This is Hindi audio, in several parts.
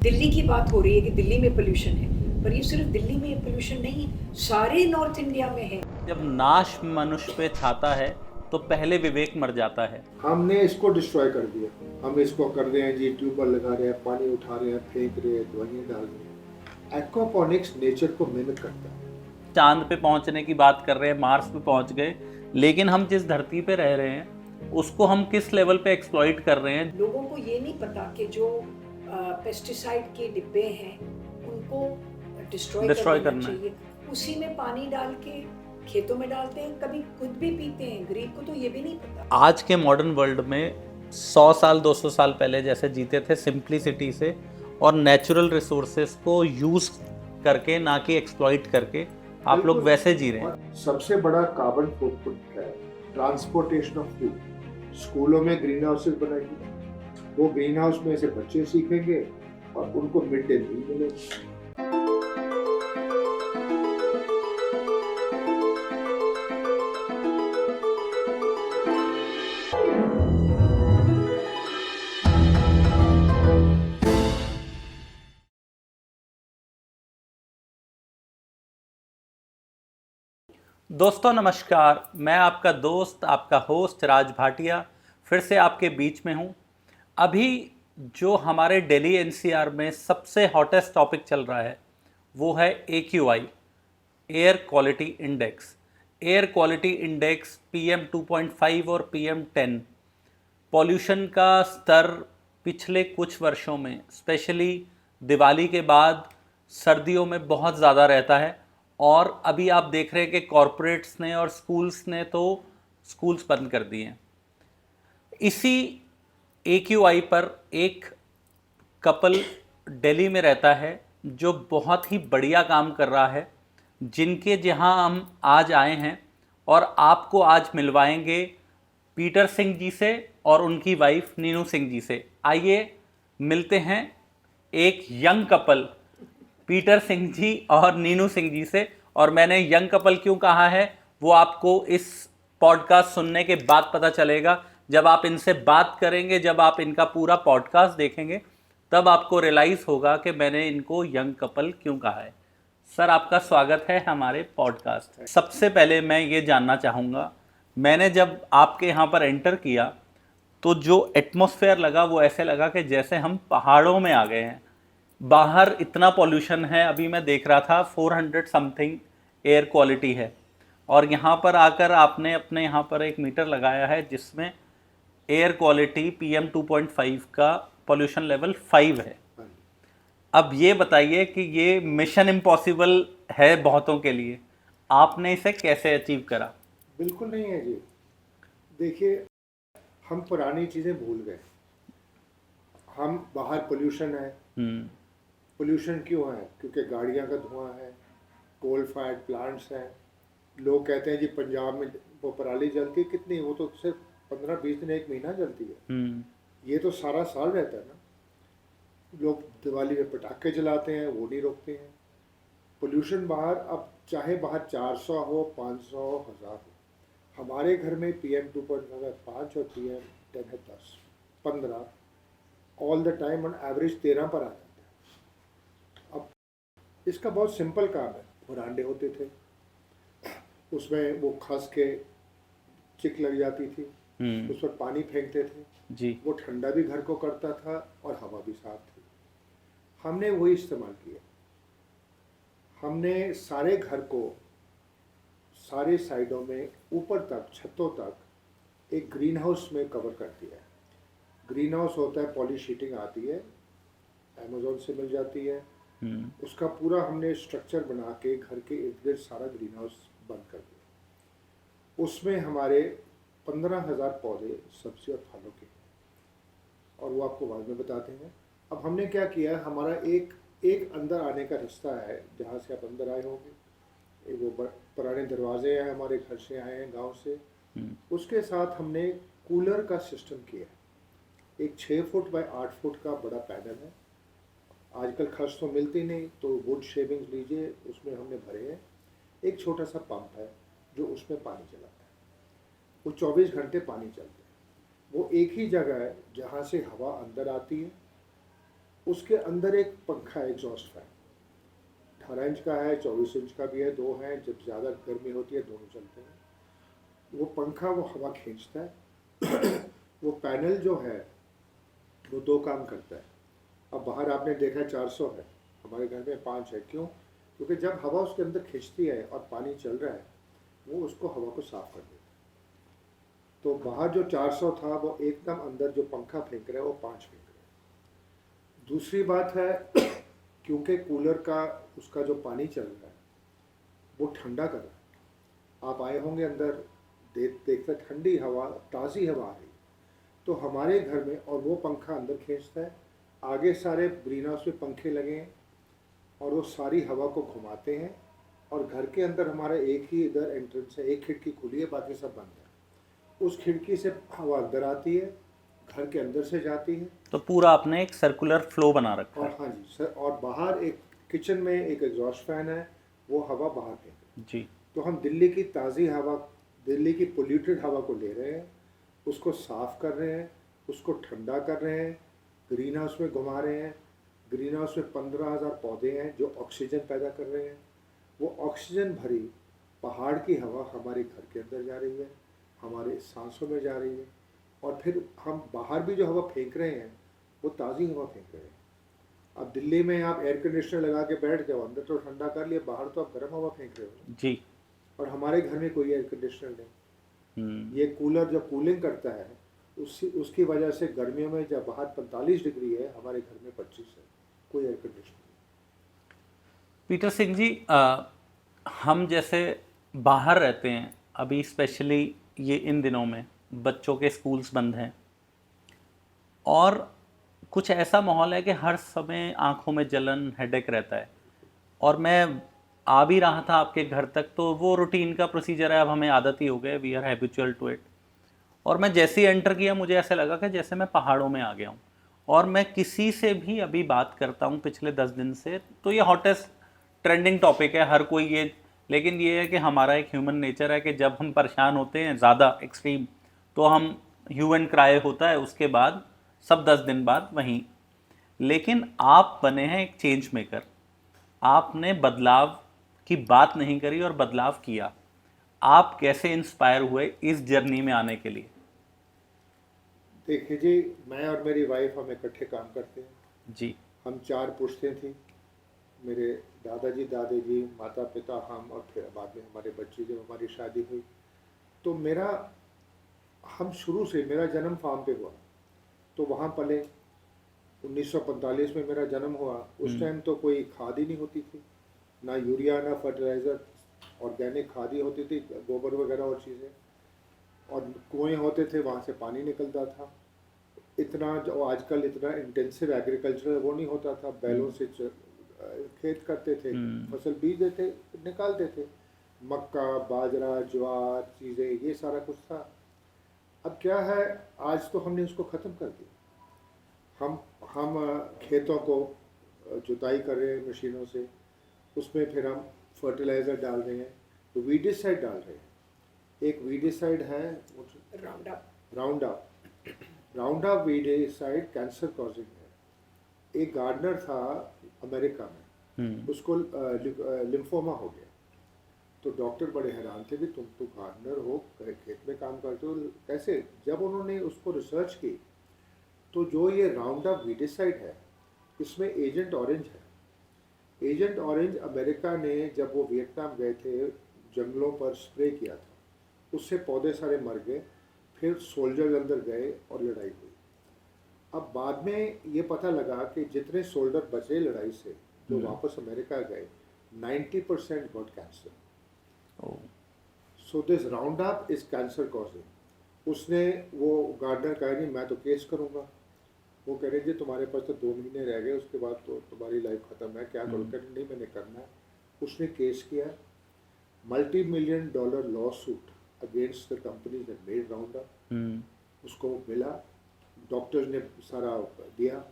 दिल्ली की बात हो रही है कि दिल्ली में पोल्यूशन है, पर ये सिर्फ दिल्ली में पोल्यूशन नहीं है, सारे नॉर्थ इंडिया में है। जब नाश मनुष्य पे छाता है तो पहले विवेक मर जाता है। हमने इसको डिस्ट्रॉय कर दिया। हम इसको कर रहे हैं जी, ट्यूबवेल लगा रहे हैं, पानी उठा रहे हैं, फेंक रहे हैं, दवाइयाँ डाल रहे हैं। एक्वापॉनिक्स नेचर को मिमिक करता है। चांद पे पहुंचने की बात कर रहे हैं, मार्स पे पहुंच गए, लेकिन हम जिस धरती पे रह रहे हैं उसको हम किस लेवल पे एक्सप्लॉइट कर रहे हैं। लोगों को ये नहीं पता कि जो पेस्टिसाइड के डिब्बे हैं उनको डिस्ट्रॉय Destroy करना करना है। चाहिए। उसी में पानी डाल के खेतों में डालते हैं, कभी खुद भी पीते हैं। गरीब को तो ये भी नहीं पता। आज के मॉडर्न वर्ल्ड में 100 साल 200 साल पहले जैसे जीते थे, सिंप्लिसिटी से और नेचुरल रिसोर्सेस को यूज करके, ना कि एक्सप्लॉइट करके, आप लोग वैसे जी रहे हैं। और सबसे बड़ा कार्बन फुटप्रिंट है ट्रांसपोर्टेशन ऑफ फूड। स्कूलों में ग्रीन हाउसेज बनाएंगे, वो ग्रीन हाउस में से बच्चे सीखेंगे और उनको मिड डे मील मिलेगा। दोस्तों नमस्कार, मैं आपका दोस्त, आपका होस्ट राज भाटिया फिर से आपके बीच में हूँ। अभी जो हमारे दिल्ली एनसीआर में सबसे हॉटेस्ट टॉपिक चल रहा है वो है AQI, air quality index. Air quality index PM 2.5 और PM 10। पॉल्यूशन का स्तर पिछले कुछ वर्षों में, स्पेशली दिवाली के बाद सर्दियों में बहुत ज़्यादा रहता है। और अभी आप देख रहे हैं कि कॉरपोरेट्स ने और स्कूल्स ने तो स्कूल्स बंद कर दिए हैं। इसी AQI पर एक कपल दिल्ली में रहता है जो बहुत ही बढ़िया काम कर रहा है, जिनके जहां हम आज आए हैं और आपको आज मिलवाएंगे पीटर सिंह जी से और उनकी वाइफ नीनू सिंह जी से। आइए मिलते हैं एक young couple Peter Singh ji और नीनू सिंह जी से। और मैंने यंग कपल क्यों कहा है वो आपको इस पॉडकास्ट सुनने के बाद पता चलेगा। जब आप इनसे बात करेंगे, जब आप इनका पूरा पॉडकास्ट देखेंगे, तब आपको रियलाइज़ होगा कि मैंने इनको यंग कपल क्यों कहा है। सर, आपका स्वागत है हमारे पॉडकास्ट में। सबसे पहले मैं ये जानना चाहूँगा, मैंने जब आपके यहाँ पर एंटर किया तो जो एटमॉस्फेयर लगा वो ऐसे लगा कि जैसे हम पहाड़ों में आ गए हैं। बाहर इतना पॉल्यूशन है, अभी मैं देख रहा था 400 समथिंग एयर क्वालिटी है, और यहाँ पर आकर आपने अपने यहाँ पर एक मीटर लगाया है जिसमें एयर क्वालिटी PM 2.5 का पॉल्यूशन लेवल 5 है। अब ये बताइए कि ये मिशन इम्पॉसिबल है बहुतों के लिए, आपने इसे कैसे अचीव करा? बिल्कुल नहीं है जी। देखिए, हम पुरानी चीज़ें भूल गए। हम बाहर पोल्यूशन है। पोल्यूशन क्यों है? क्योंकि गाड़ियाँ का धुआं है, कोल फायर्ड प्लांट्स हैं। लोग कहते हैं जी पंजाब में वो पराली जलती है, कितनी? वो तो सिर्फ 15-20 दिन, 1 महीना जलती है। ये तो सारा साल रहता है ना। लोग दिवाली में पटाखे जलाते हैं, वो नहीं रोकते हैं। पोल्यूशन बाहर, अब चाहे बाहर 400 हो, 500 हो, 1000 हो, हमारे घर में PM 2.5 है 5 और PM 10 है 10, 15, all the time on average 13 पर आ जाते हैं। अब इसका बहुत सिंपल काम है। वरांडे होते थे, उसमें वो खस के चिक लग जाती थी, उस पर पानी फेंकते थे जी। वो ठंडा भी घर को करता था और हवा भी साफ थी। हमने वही इस्तेमाल किया। हमने सारे घर को, सारे साइडों में, ऊपर तक, छतों तक एक ग्रीन हाउस में कवर कर दिया है। ग्रीन हाउस होता है, पॉलीशीटिंग आती है, अमेज़न से मिल जाती है। उसका पूरा हमने स्ट्रक्चर बना के घर के इर्द गिर्द सारा ग्रीन हाउस बंद कर दिया। उसमें हमारे 15,000 पौधे सब्जी और फलों के, और वो आपको बाद में बताते हैं। अब हमने क्या किया, हमारा एक अंदर आने का रास्ता है जहाँ से आप अंदर आए होंगे। वो पुराने दरवाजे हैं, हमारे घर से आए हैं, गांव से। उसके साथ हमने कूलर का सिस्टम किया है। एक 6 फुट बाय 8 फुट का बड़ा पैनल है। आजकल खर्च तो मिलती नहीं, तो वुड शेविंग्स लीजिए, उसमें हमने भरे हैं। एक छोटा सा पंप है जो उसमें पानी चलाता है, वो 24 घंटे पानी चलता है। वो एक ही जगह है जहाँ से हवा अंदर आती है उसके अंदर एक पंखा है, एग्जॉस्ट फैन, 18 इंच का है, 24 इंच का भी है, दो हैं, जब ज़्यादा गर्मी होती है दोनों चलते हैं। वो पंखा वो हवा खींचता है। वो पैनल जो है वो दो काम करता है। अब बाहर आपने देखा 400 है, हमारे घर में 5 है। क्यों? क्योंकि जब हवा उसके अंदर खींचती है और पानी चल रहा है, वो उसको हवा को साफ कर देता है। तो बाहर जो 400 था वो एकदम अंदर जो पंखा फेंक रहा है वो 5 फेंक रहा है। दूसरी बात है, क्योंकि कूलर का उसका जो पानी चल रहा है वो ठंडा कर रहा है। आप आए होंगे अंदर, देखते ठंडी हवा, ताज़ी हवा आ रही। तो हमारे घर में, और वो पंखा अंदर खींचता है, आगे सारे ग्रीन हाउस में पंखे लगे हैं और वो सारी हवा को घुमाते हैं। और घर के अंदर हमारा एक ही इधर एंट्रेंस है, एक खिड़की खुली है, बाकी सब बंद है। उस खिड़की से हवा अंदर आती है, घर के अंदर से जाती है। तो पूरा आपने एक सर्कुलर फ्लो बना रखा और है। हाँ जी सर, और बाहर एक किचन में एक एग्जॉस्ट फैन है, वो हवा बाहर फेंक। जी। तो हम दिल्ली की ताज़ी हवा, दिल्ली की पोल्यूटेड हवा को ले रहे हैं, उसको साफ़ कर रहे हैं, उसको ठंडा कर रहे हैं, ग्रीन हाउस में घुमा रहे हैं। ग्रीन हाउस में 15,000 पौधे हैं जो ऑक्सीजन पैदा कर रहे हैं। वो ऑक्सीजन भरी पहाड़ की हवा हमारे घर के अंदर जा रही है, हमारे सांसों में जा रही है। और फिर हम बाहर भी जो हवा फेंक रहे हैं वो ताज़ी हवा फेंक रहे हैं। अब दिल्ली में आप एयर कंडीशनर लगा के बैठ जाओ, अंदर तो ठंडा कर लिया, बाहर तो आप गर्म हवा फेंक रहे हो। जी। और हमारे घर में कोई एयर कंडीशनर नहीं। ये कूलर जो कूलिंग करता है, उसकी वजह से गर्मियों में जब बाहर 45 डिग्री है, हमारे घर में 25 है, कोई एयर कंडीशनर नहीं। पीटर सिंह जी, हम जैसे बाहर रहते हैं, अभी स्पेशली ये इन दिनों में बच्चों के स्कूल्स बंद हैं और कुछ ऐसा माहौल है कि हर समय आंखों में जलन, हेडेक रहता है। और मैं आ भी रहा था आपके घर तक, तो वो रूटीन का प्रोसीजर है, अब हमें आदत ही हो गए, we are habitual to it. और मैं जैसे ही एंटर किया, मुझे ऐसे लगा कि जैसे मैं पहाड़ों में आ गया हूँ। और मैं किसी से भी अभी बात करता हूँ पिछले 10 दिन से, तो ये हॉटेस्ट ट्रेंडिंग टॉपिक है, हर कोई ये। लेकिन ये है कि हमारा एक ह्यूमन नेचर है कि जब हम परेशान होते हैं ज़्यादा एक्सट्रीम, तो हम ह्यू एंड क्राई होता है, उसके बाद सब 10 दिन बाद वहीं। लेकिन आप बने हैं एक चेंज मेकर, आपने बदलाव की बात नहीं करी और बदलाव किया। आप कैसे इंस्पायर हुए इस जर्नी में आने के लिए? देखिए जी, मैं और मेरी वाइफ हम इकट्ठे काम करते हैं जी। हम 4 पुश्तें थी, मेरे दादाजी, दादी जी, माता पिता, हम, और फिर बाद में हमारे बच्चे जब हमारी शादी हुई। तो हम शुरू से, मेरा जन्म फार्म पे हुआ, तो वहाँ पले। 1945 में मेरा जन्म हुआ। उस टाइम तो कोई खाद ही नहीं होती थी, ना यूरिया, ना फर्टिलाइज़र, ऑर्गेनिक खाद ही होती थी, गोबर वगैरह और चीज़ें। और कुएँ होते थे, वहाँ से पानी निकलता था। इतना जो आजकल इतना इंटेंसिव एग्रीकल्चर वो नहीं होता था। बैलों से खेत करते थे, फसल बीज देते, निकालते थे, मक्का, बाजरा, ज्वार, चीज़ें, ये सारा कुछ था। अब क्या है, आज तो हमने उसको ख़त्म कर दिया। हम खेतों को जुताई कर रहे हैं मशीनों से, उसमें फिर हम फर्टिलाइज़र डाल रहे हैं, तो वीडिसाइड डाल रहे हैं। एक वीडिसाइड है round up weedicide cancer causing है। एक गार्डनर था अमेरिका में, उसको लिम्फोमा हो गया। तो डॉक्टर बड़े हैरान थे कि तुम तो गार्डनर हो, खेत में काम करते हो, कैसे? जब उन्होंने उसको रिसर्च की, तो जो ये राउंड अप वीडिसाइड है, इसमें एजेंट ऑरेंज है। एजेंट ऑरेंज अमेरिका ने, जब वो वियतनाम गए थे, जंगलों पर स्प्रे किया था, उससे पौधे सारे मर गए। फिर सोल्जर अंदर गए और लड़ाई हुई। अब बाद में ये पता लगा कि जितने सोल्जर बचे लड़ाई से, जो वापस अमेरिका गए, 90% got cancer. So this round up is cancer causing. उसने, वो गार्डनर कहा नहीं मैं तो केस करूँगा। वो कह रहे जी तुम्हारे पास तो 2 महीने रह गए, उसके बाद तो तुम्हारी लाइफ ख़त्म है, क्या करो? कह रहे नहीं, मैंने करना है। उसने केस किया, $multi-million law suit against the companies that made round up. उसको मिला, डॉक्टर्स ने सारा दिया,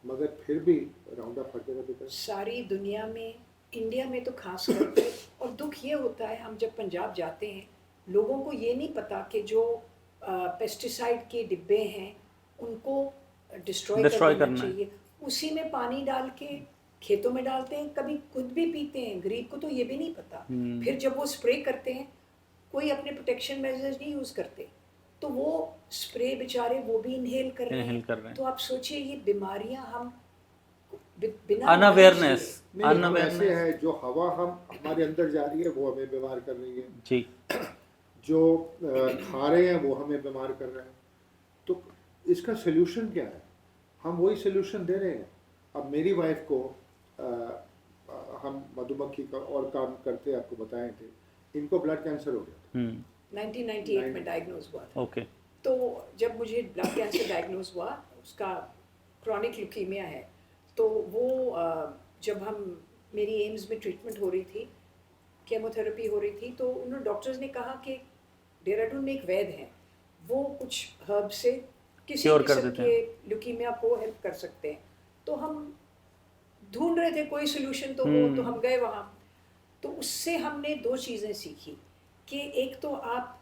मगर फिर भी राउंड अप हर जगह बिका। सारी दुनिया में, इंडिया में तो खास करके। और दुख ये होता है, हम जब पंजाब जाते हैं, लोगों को ये नहीं पता कि जो पेस्टिसाइड के डिब्बे हैं उनको डिस्ट्रॉय करना चाहिए। उसी में पानी डाल के खेतों में डालते हैं, कभी खुद भी पीते हैं। गरीब को तो ये भी नहीं पता। फिर जब वो स्प्रे करते हैं, कोई अपने प्रोटेक्शन मेजर्स नहीं यूज़ करते, तो वो स्प्रे बेचारे वो भी इनहेल कर रहे Inhale कर रहे हैं। तो आप सोचिए ये बीमारियां हम बिना अनअवेयरनेस नहीं, हम ऐसे अनअवेयरनेस है जो हवा हम हमारे अंदर जा रही है वो हमें बीमार कर रही है, जी जो खा रहे हैं वो हमें बीमार कर रहे हैं। तो इसका सोल्यूशन क्या है? हम वही सोल्यूशन दे रहे हैं। अब मेरी वाइफ को हम मधुमक्खी का और काम करते आपको बताए थे, इनको ब्लड कैंसर हो गया। 1998 में डायग्नोज हुआ था। ओके तो जब मुझे ब्लड कैंसर डायग्नोज हुआ, उसका क्रॉनिक ल्यूकीमिया है, तो वो जब हम मेरी एम्स में ट्रीटमेंट हो रही थी, केमोथेरेपी हो रही थी, तो उन्होंने डॉक्टर्स ने कहा कि देहरादून में एक वैद्य है, वो कुछ हर्ब से किसी Cure कर किस्म देते के ल्यूकीमिया को हेल्प कर सकते हैं। तो हम ढूंढ रहे थे कोई सोल्यूशन तो हो, तो हम गए वहाँ। तो उससे हमने दो चीज़ें सीखी कि एक तो आप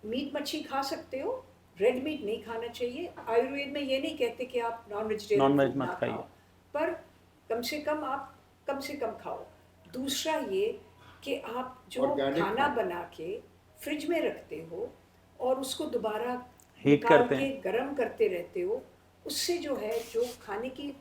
मीट मच्छी खा सकते हो, रेड मीट नहीं खाना चाहिए। आयुर्वेद में ये नहीं कहते कि आप नॉन वेजिटेरियन Non-veg ना मत खाइए। खाओ, पर कम से कम आप कम से कम खाओ। दूसरा ये कि आप जो Organic खाना खाओ। बना के फ्रिज में रखते हो और उसको दोबारा Heat निकाल करते के हैं। गर्म करते रहते हो, उससे जो है जो खाने की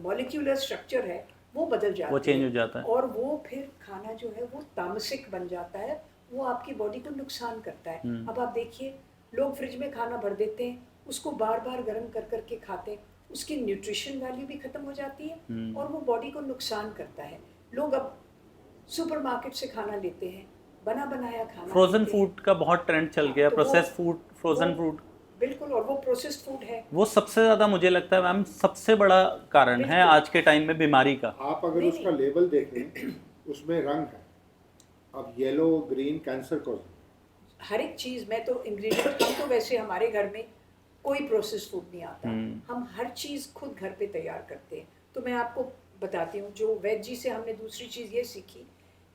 मॉलिक्यूलर स्ट्रक्चर है वो बदल जाती वो चेंज हो जाता है। और वो फिर खाना जो है वो तामसिक बन जाता है, वो आपकी बॉडी को नुकसान करता है। अब आप देखिए, लोग फ्रिज में खाना भर देते हैं, उसको बार बार गर्म कर कर के खाते हैं, उसकी न्यूट्रिशन वैल्यू भी खत्म हो जाती है और वो बॉडी को नुकसान करता है। लोग अब सुपरमार्केट से खाना लेते हैं, बना बनाया खाना फ्रोजन लेते हैं। फूड का बहुत ट्रेंड चल गया, तो वो- प्रोसेस फूड, फ्रोजन वो- फूड, बिल्कुल, और वो प्रोसेस्ड फूड है। वो सबसे ज़्यादा मुझे लगता है मैम सबसे बड़ा कारण है बिल्कुल। आज के टाइम में बीमारी का। आप अगर नहीं, उसका लेबल देखें, उसमें रंग है। अब येलो ग्रीन कैंसर कॉज, हर एक चीज़ में तो इंग्रेडिएंट, हम तो वैसे हमारे घर में कोई प्रोसेस फूड नहीं आता, हम हर चीज़ खुद घर पे तैयार करते हैं। तो मैं आपको बताती हूँ, जो वेज जी से हमने दूसरी चीज़ ये सीखी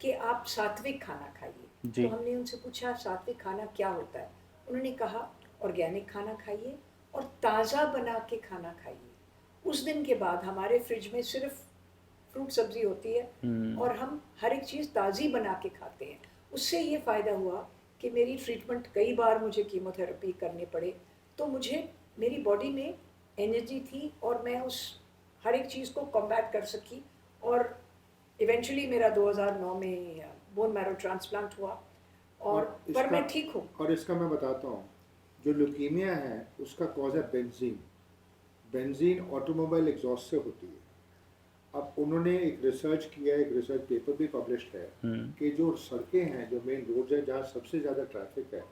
कि आप सात्विक खाना खाइए। जी। तो हमने उनसे पूछा सात्विक खाना क्या होता है, उन्होंने कहा ऑर्गेनिक खाना खाइए और ताज़ा बना के खाना खाइए। उस दिन के बाद हमारे फ्रिज में सिर्फ फ्रूट सब्जी होती है और हम हर एक चीज़ ताज़ी बना के खाते हैं। उससे ये फ़ायदा हुआ कि मेरी ट्रीटमेंट, कई बार मुझे कीमोथेरेपी करने पड़े, तो मुझे मेरी बॉडी में एनर्जी थी और मैं उस हर एक चीज़ को कॉम्बैट कर सकी। और इवेंचुअली मेरा 2009 में बोन मैरो ट्रांसप्लांट हुआ और पर इसका- मैं ठीक हूँ। और इसका मैं बताता हूँ, जो ल्यूकीमिया है उसका कॉज है बेंजीन। बेंजीन ऑटोमोबाइल एग्जॉस्ट से होती है। अब उन्होंने एक रिसर्च किया, एक रिसर्च पेपर भी पब्लिश्ड है कि जो सड़कें हैं, जो मेन रोड है जहाँ सबसे ज़्यादा ट्रैफिक है,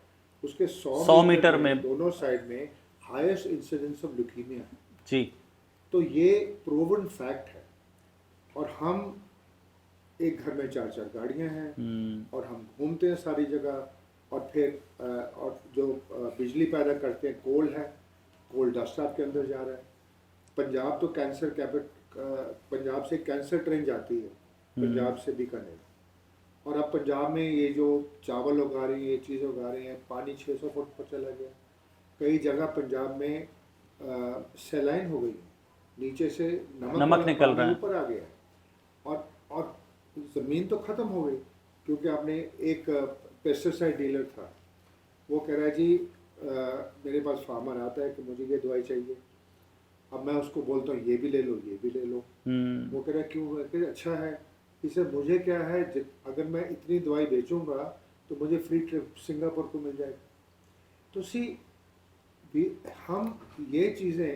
उसके 100 मीटर में दोनों साइड में हाईएस्ट इंसिडेंस ऑफ ल्यूकीमिया है। जी। तो ये प्रूवन फैक्ट है। और हम एक घर में 4-4 गाड़ियां हैं और हम घूमते हैं सारी जगह, और फिर और जो बिजली पैदा करते हैं कोल है, कोल डस्ट आपके अंदर जा रहा है। पंजाब तो कैंसर कैपिटल, पंजाब से कैंसर ट्रेन जाती है, पंजाब से बीकानेर। और अब पंजाब में ये जो चावल उगा रही है, ये चीज़ उगा रही हैं, पानी 600 फुट पर चला गया। कई जगह पंजाब में सैलाइन हो गई, नीचे से नमक निकल रहा है, ऊपर आ गया और ज़मीन तो ख़त्म हो गई। क्योंकि आपने एक पेस्टिसाइड डीलर था, वो कह रहा है जी मेरे पास फार्मर आता है कि मुझे ये दवाई चाहिए। अब मैं उसको बोलता हूँ ये भी ले लो, ये भी ले लो। वो कह रहा है क्यों? कह रहा अच्छा है, इसे मुझे क्या है, अगर मैं इतनी दवाई बेचूंगा तो मुझे फ्री ट्रिप सिंगापुर को मिल जाएगा। तो हम ये चीज़ें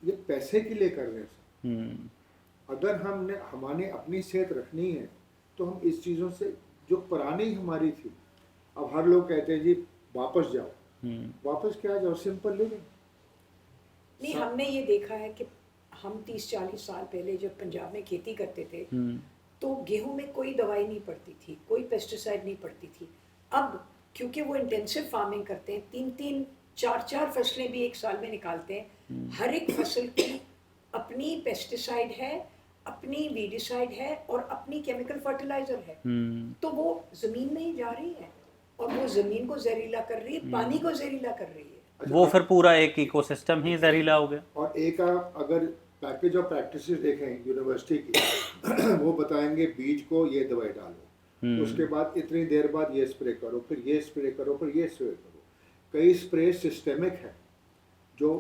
ये पैसे के लिए कर रहे हैं। अगर हमारे अपनी सेहत रखनी है तो हम इस चीज़ों से, जो पुरानी हमारी थी, अब हर लोग कहते हैं जी वापस जाओ, वापस क्या जाओ, सिंपल लिविंग। नहीं, हमने ये देखा है कि हम 30-40 साल पहले जब पंजाब में खेती करते थे तो गेहूं में कोई दवाई नहीं पड़ती थी, कोई पेस्टिसाइड नहीं पड़ती थी। अब क्योंकि वो इंटेंसिव फार्मिंग करते हैं, 3-3, 4-4 फसलें भी एक साल में निकालते हैं, हर एक फसल की अपनी पेस्टिसाइड है, अपनी वीडिसाइड है और अपनी केमिकल फर्टिलाइजर है। तो वो ज़मीन में ही जा रही है और वो ज़मीन को जहरीला कर रही है, पानी को जहरीला कर रही है। वो फिर पूरा एक इकोसिस्टम ही जहरीला हो गया। और एक आप अगर पैकेज ऑफ प्रैक्टिसेस देखें यूनिवर्सिटी की वो बताएंगे बीज को ये दवाई डालो, उसके बाद इतनी देर बाद ये स्प्रे करो, फिर ये स्प्रे करो, फिर ये स्प्रे करो। कई स्प्रे सिस्टेमिक है जो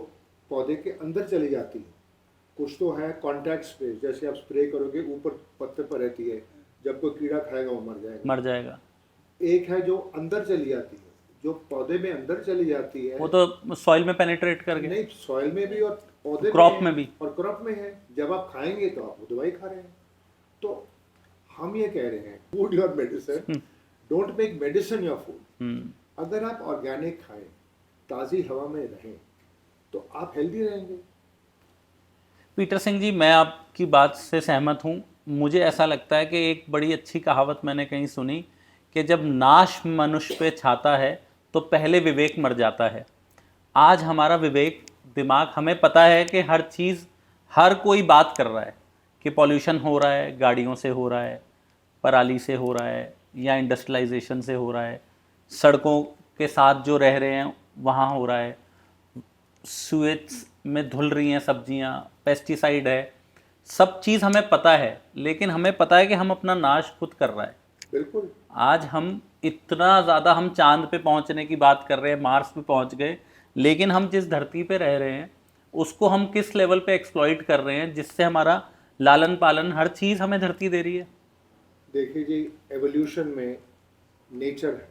पौधे के अंदर चली जाती है, कुछ तो है कॉन्टैक्ट स्प्रे, जैसे आप स्प्रे करोगे ऊपर पत्ते पर रहती है, जब कोई कीड़ा खाएगा वो मर जाएगा। एक है जो अंदर चली जाती है, जो पौधे में अंदर चली जाती है, वो तो सॉइल में पेनिट्रेट करके, नहीं सॉइल में भी और पौधे क्रॉप में भी, और क्रॉप में है। जब आप खाएंगे तो आप वो दवाई खा रहे हैं। तो हम ये कह रहे हैं food your medicine, don't make medicine your food. अगर आप ऑर्गेनिक खाएं, ताज़ी हवा में रहें, तो आप हेल्दी रहेंगे। पीटर सिंह जी, मैं आपकी बात से सहमत हूँ। मुझे ऐसा लगता है कि एक बड़ी अच्छी कहावत मैंने कहीं सुनी कि जब नाश मनुष्य पे छाता है तो पहले विवेक मर जाता है। आज हमारा विवेक दिमाग, हमें पता है कि हर चीज़, हर कोई बात कर रहा है कि पॉल्यूशन हो रहा है, गाड़ियों से हो रहा है, पराली से हो रहा है, या इंडस्ट्रियलाइजेशन से हो रहा है, सड़कों के साथ जो रह रहे हैं वहाँ हो रहा है, सुएज में धुल रही हैं सब्जियाँ, पेस्टिसाइड है, सब चीज़ हमें पता है, लेकिन हमें पता है कि हम अपना नाश खुद कर रहा है। बिल्कुल। आज हम इतना ज़्यादा, हम चांद पे पहुंचने की बात कर रहे हैं, मार्स पे पहुंच गए, लेकिन हम जिस धरती पे रह रहे हैं उसको हम किस लेवल पे एक्सप्लॉइट कर रहे हैं, जिससे हमारा लालन पालन, हर चीज़ हमें धरती दे रही है। देखिए जी, एवोल्यूशन में नेचर है,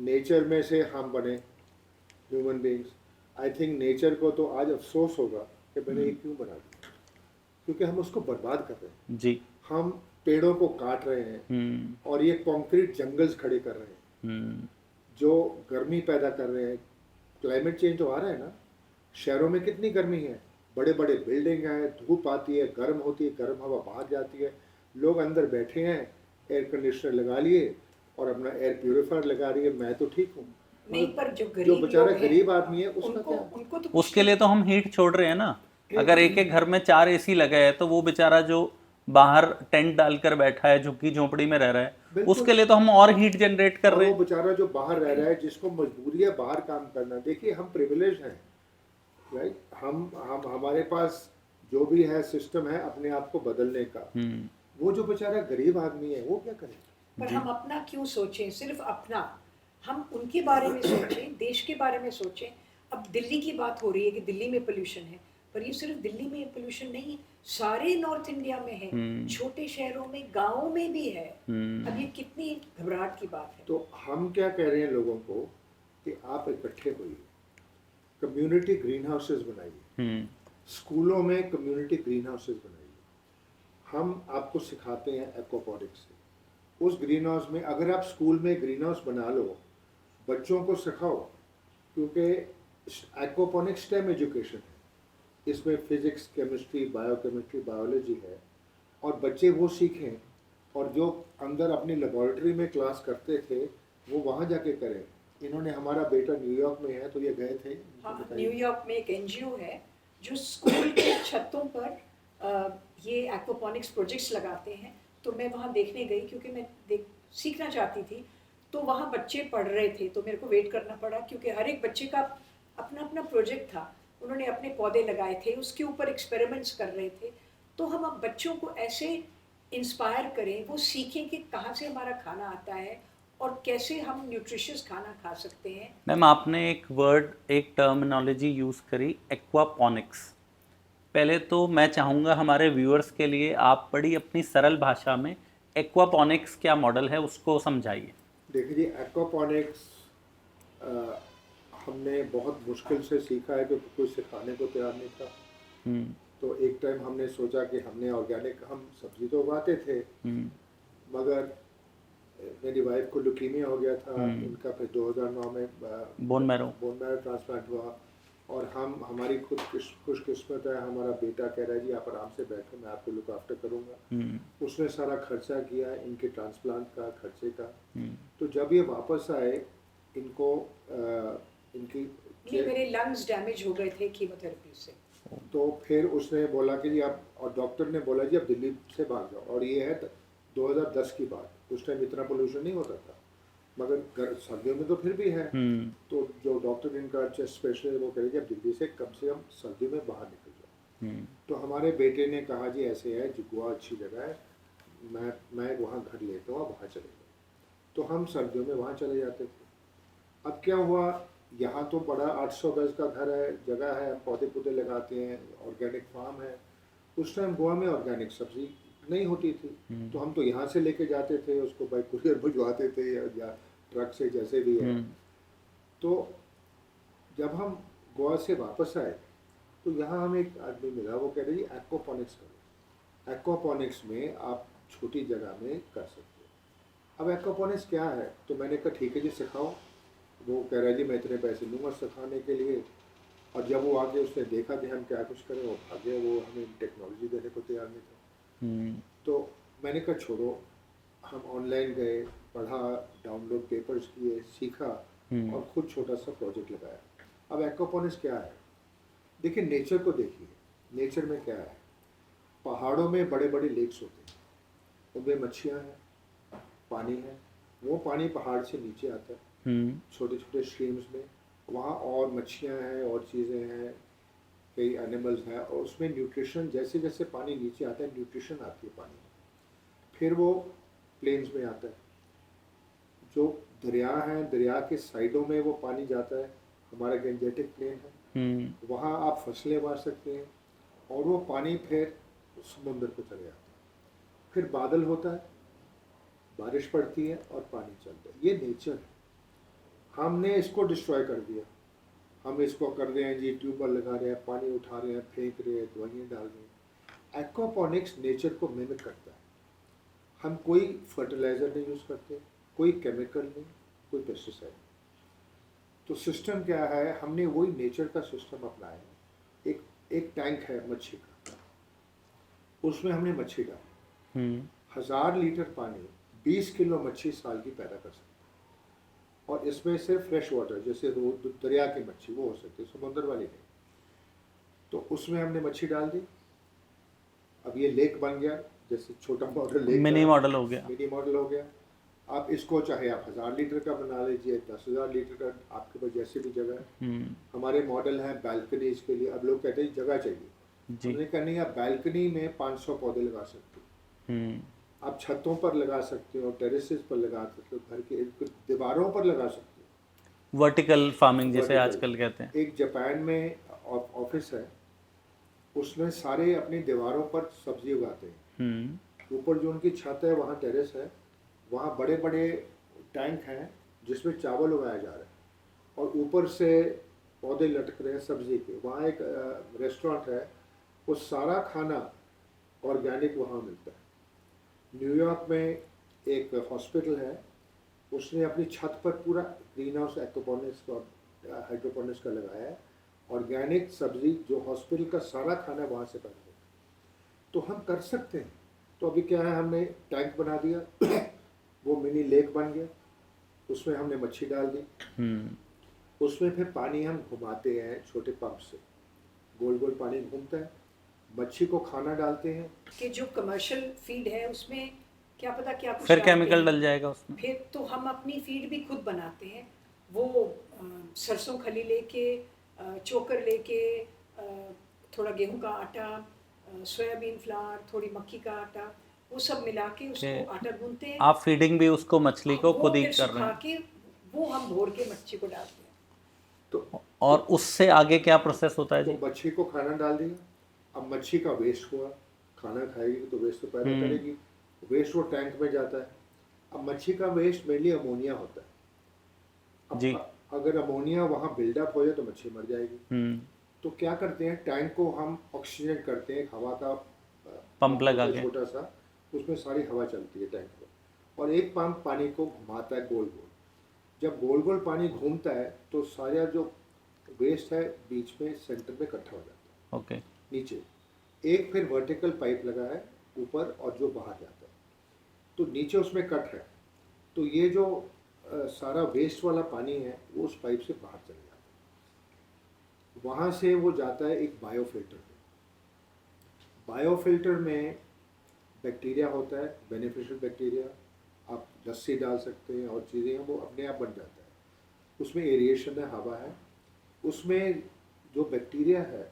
नेचर में से हम बने human beings. I think nature को तो आज अफसोस होगा कि मैंने ये क्यों बना दिया, क्योंकि हम उसको बर्बाद कर रहे हैं जी। हम पेड़ों को काट रहे हैं और ये कंक्रीट जंगल्स खड़े कर रहे हैं जो गर्मी पैदा कर रहे हैं। क्लाइमेट चेंज तो आ रहा है ना, शहरों में कितनी गर्मी है, बड़े बड़े बिल्डिंग है, धूप आती है, गर्म होती है, गर्म हवा बाहर जाती है, लोग अंदर बैठे हैं, एयर कंडीशनर लगा लिए और अपना एयर प्यूरिफायर लगा रही है। मैं तो ठीक हूँ, नहीं, पर जो बेचारा गरीब आदमी है उसका क्या? उनको तो उसके लिए तो हम हीट छोड़ रहे हैं ना। अगर एक एक घर में 4 AC लगे हैं तो वो बेचारा जो बाहर टेंट डालकर बैठा है, झुग्गी झोंपड़ी में रह रहा है, उसके लिए तो हम और हीट जनरेट कर रहे हैं। वो बेचारा जो बाहर रह रहा है, जिसको मजबूरी है बाहर काम करना। देखिए, हम प्रिविलेज हैं, राइट? हम हमारे पास जो भी है सिस्टम है अपने आप को बदलने का। वो जो बेचारा गरीब आदमी है वो क्या करे? पर हम अपना क्यों सोचें, सिर्फ अपना? हम उनके बारे में सोचें, देश के बारे में सोचें। अब दिल्ली की बात हो रही है कि दिल्ली में पोल्यूशन है, पर ये सिर्फ दिल्ली में पोल्यूशन नहीं है, सारे नॉर्थ इंडिया में है, छोटे शहरों में, गाँवों में भी है। अब ये कितनी घबराहट की बात है। तो हम क्या कह रहे हैं लोगों को कि आप इकट्ठे होइए, कम्युनिटी ग्रीन हाउसेज बनाइए, स्कूलों में कम्युनिटी ग्रीन हाउसेज बनाइए। हम आपको सिखाते हैं एक्वापॉनिक्स से। उस ग्रीन हाउस में अगर आप स्कूल में ग्रीन हाउस बना लो, बच्चों को सिखाओ, क्योंकि एक्वापॉनिक्स स्टेम एजुकेशन है, इसमें फिजिक्स, केमिस्ट्री, बायोकेमिस्ट्री, बायोलॉजी है, और बच्चे वो सीखें और जो अंदर अपनी लेबॉरेटरी में क्लास करते थे वो वहाँ जाके करें। इन्होंने, हमारा बेटा न्यूयॉर्क में है तो ये गए थे। हाँ, न्यूयॉर्क में एक NGO है जो स्कूल के छतों पर ये एक्वापॉनिक्स प्रोजेक्ट्स लगाते हैं। तो मैं वहाँ देखने गई क्योंकि मैं सीखना चाहती थी। तो वहाँ बच्चे पढ़ रहे थे तो मेरे को वेट करना पड़ा, क्योंकि हर एक बच्चे का अपना अपना प्रोजेक्ट था। उन्होंने अपने पौधे लगाए थे, उसके ऊपर एक्सपेरिमेंट्स कर रहे थे। तो हम अब बच्चों को ऐसे इंस्पायर करें, वो सीखें कि कहाँ से हमारा खाना आता है और कैसे हम न्यूट्रिशियस खाना खा सकते हैं। मैम, आपने एक वर्ड, एक टर्मिनोलॉजी यूज़ करी, एक्वापॉनिक्स। पहले तो मैं चाहूँगा हमारे व्यूअर्स के लिए आप बड़ी अपनी सरल भाषा में एक्वापॉनिक्स क्या मॉडल है उसको समझाइए। देखिए जी, एक्वापॉनिक्स हमने बहुत मुश्किल से सीखा है क्योंकि कोई सिखाने को तैयार नहीं था। तो एक टाइम हमने सोचा कि हमने ऑर्गेनिक, हम सब्जी तो उगाते थे, मगर मेरी वाइफ को ल्यूकीमिया हो गया था, इनका फिर 2009 में बोन मैरो ट्रांसप्लांट हुआ। और हमारी खुद खुशकिस्मत है, हमारा बेटा कह रहा है जी आप आराम से बैठो, मैं आपको लुक आफ्टर करूँगा। उसने सारा खर्चा किया इनके ट्रांसप्लांट का, खर्चे का। तो जब ये वापस आए, इनको मेरे लंग्स डैमेज हो गए थे कीमोथेरेपी से। तो फिर उसने बोला कि जी आप, और डॉक्टर ने बोला जी आप दिल्ली से भाग जाओ। और ये है 2010 की बात, उस टाइम इतना पोल्यूशन नहीं होता था, मगर सर्दियों में तो फिर भी है। तो जो डॉक्टर, इनका चेस्ट स्पेशलिस्ट, वो कह रहे कि आप दिल्ली से कम सर्दी में बाहर निकल जाओ। तो हमारे बेटे ने कहा जी ऐसे है जी, गोवा अच्छी जगह है, मैं वहाँ घर लेता हूँ, आप वहाँ चले जाओ। तो हम सर्दियों में वहाँ चले जाते थे। अब क्या हुआ, यहाँ तो बड़ा 800 गज का घर है, जगह है, पौधे पौधे लगाते हैं, ऑर्गेनिक फार्म है। उस टाइम गोवा में ऑर्गेनिक सब्जी नहीं होती थी, तो हम तो यहाँ से लेके जाते थे, उसको बाई कुरियर भिजवाते थे या ट्रक से, जैसे भी है। तो जब हम गोवा से वापस आए तो यहाँ हमें एक आदमी मिला, वो कह रहे जी एक्वापॉनिक्स करो। एक्वापॉनिक्स में आप छोटी जगह में कर सकते हो। अब एक्वापॉनिक्स क्या है, तो मैंने कहा ठीक है जी सिखाओ। वो कह रहा है जी मैं इतने पैसे दूंगा सिखाने के लिए। और जब वो आगे उसने देखा कि हम क्या कुछ करें, वो आगे वो हमें टेक्नोलॉजी देने को तैयार नहीं था। तो मैंने कहा छोड़ो, हम ऑनलाइन गए, पढ़ा, डाउनलोड पेपर्स किए, सीखा और खुद छोटा सा प्रोजेक्ट लगाया। अब एक्वापॉनिक्स क्या है, देखिए नेचर को देखिए, नेचर में क्या है, पहाड़ों में बड़े बड़े लेक्स होते हैं, उनमें मच्छियाँ हैं, पानी है, वो पानी पहाड़ से नीचे आता है छोटे छोटे स्ट्रीम्स में, वहाँ और मच्छियाँ हैं और चीज़ें हैं, कई एनिमल्स हैं, और उसमें न्यूट्रिशन, जैसे जैसे पानी नीचे आता है न्यूट्रिशन आती है पानी में, फिर वो प्लेन्स में आता है। जो दरिया हैं, दरिया के साइडों में वो पानी जाता है, हमारा गेंजेटिक प्लेन है, वहाँ आप फसलें उगा सकते हैं, और वो पानी फिर समुद्र को चले जाता है, फिर बादल होता है, बारिश पड़ती है और पानी चलता है। ये नेचर है। हमने इसको डिस्ट्रॉय कर दिया, हम इसको कर रहे हैं जी, ट्यूबवेल लगा रहे हैं, पानी उठा रहे हैं, फेंक रहे हैं, दवाइयाँ डाल रहे हैं। एक्वापॉनिक्स नेचर को मिमिक करता है। हम कोई फर्टिलाइज़र नहीं यूज़ करते, कोई केमिकल नहीं, कोई पेस्टिसाइड। तो सिस्टम क्या है, हमने वही नेचर का सिस्टम अपनाया है। एक टैंक है मच्छी का, उसमें हमने मच्छी डाली, 1000 लीटर पानी 20 किलो मच्छी साल की पैदा कर सकते हैं। और इसमें सिर्फ फ्रेश वाटर, जैसे दरिया की मच्छी वो हो सकती है, समुद्र वाली नहीं। तो उसमें हमने मच्छी डाल दी, अब ये लेक बन गया, जैसे छोटा मॉडल लेक, मिनी मॉडल हो गया, मिनी मॉडल हो गया। आप इसको चाहे आप 1000 लीटर का बना लीजिए, 10,000 लीटर का, आपके पास जैसी भी जगह है। हमारे मॉडल हैं बैल्कनीज के लिए। अब लोग कहते हैं जगह चाहिए, हमने कहा नहीं, आप बैल्कनी में 500 पौधे लगा सकते हो, आप छतों पर लगा सकते हो, टेरेसेस पर लगा सकते हो, घर के दीवारों पर लगा सकते हो, वर्टिकल फार्मिंग जैसे आजकल कहते हैं। एक जापान में ऑफिस है, उसमें सारे अपनी दीवारों पर सब्जी उगाते हैं। ऊपर जो उनकी छत है, वहाँ टेरेस है, वहाँ बड़े बड़े टैंक हैं जिसमें चावल उगाया जा रहा है, और ऊपर से पौधे लटक रहे हैं सब्जी के। वहाँ एक रेस्टोरेंट है, वो सारा खाना ऑर्गेनिक वहाँ मिलता है। न्यूयॉर्क में एक हॉस्पिटल है, उसने अपनी छत पर पूरा ग्रीन हाउस एक्वापॉनिक्स का, हाइड्रोपोनिक्स का लगाया है। ऑर्गेनिक सब्जी जो हॉस्पिटल का सारा खाना वहाँ से पैदा होता है। तो हम कर सकते हैं। तो अभी क्या है, हमने टैंक बना दिया, वो मिनी लेक बन गया, उसमें हमने मच्छी डाल दी, उसमें फिर पानी हम घुमाते हैं छोटे पंप से, गोल गोल पानी घूमता है, मच्छी को खाना डालते हैं। कि जो कमर्शियल फीड है उसमें क्या पता क्या कुछ फिर डालते केमिकल हैं। डल जाएगा उसमें। फिर तो हम अपनी फीड भी खुद बनाते हैं। वो सरसों खली लेके, चोकर लेके, थोड़ा गेहूं का आटा, सोयाबीन फ्लावर, थोड़ी मक्की का आटा, वो सब मिला के उसको आटा गूंथते हैं। आप फीडिंग भी उसको मछली को खुद ही कर रहे हैं। के वो हम भोर के मच्छी को डालते हैं। तो और उससे आगे क्या प्रोसेस होता है जी? तो मच्छी को खाना डाल दिया। अब मच्छी का वेस्ट हुआ, खाना खाएगी तो वेस्ट तो पैदा करेगी, वेस्ट वो टैंक में जाता है। अब मच्छी का वेस्ट मेनली अमोनिया होता है। अब जी। अगर अमोनिया वहाँ बिल्डअप हो जाए तो मच्छी मर जाएगी। तो क्या करते हैं, टैंक को हम ऑक्सीजन करते हैं, हवा का पंप लगा के, छोटा सा, उसमें सारी हवा चलती है टैंक में, और एक पंप पानी को घुमाता है गोल गोल। जब गोल गोल पानी घूमता है तो सारा जो वेस्ट है बीच में सेंटर में इकट्ठा हो जाता है। ओके। नीचे एक फिर वर्टिकल पाइप लगा है ऊपर, और जो बाहर जाता है, तो नीचे उसमें कट है, तो ये जो सारा वेस्ट वाला पानी है वो उस पाइप से बाहर चले जाता है। वहाँ से वो जाता है एक बायोफिल्टर में। बायोफिल्टर में बैक्टीरिया होता है, बेनिफिशियल बैक्टीरिया, आप लस्सी डाल सकते हैं और चीज़ें हैं, वो अपने आप बन जाता है। उसमें एरिएशन है, हवा है, उसमें जो बैक्टीरिया है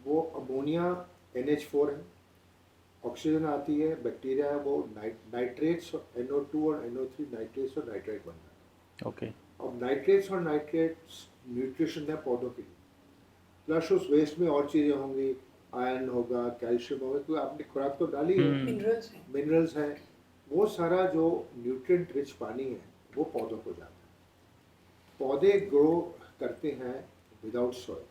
वो अमोनिया NH4 है, ऑक्सीजन आती है, बैक्टीरिया है, वो नाइट्रेट्स NO2 और NO3 नाइट्रेट्स और नाइट्रेट बनता है। ओके। अब नाइट्रेट्स और नाइट्रेट्स न्यूट्रिशन है पौधों के लिए, प्लस उस वेस्ट में और चीज़ें होंगी, आयरन होगा, कैल्शियम होगा, तो आपने खुराक तो डाली है, मिनरल्स हैं। मिनरल्स हैं, वो सारा जो न्यूट्रिएंट रिच पानी है वो पौधों को जाता है। पौधे ग्रो करते हैं विदाउट सॉइल।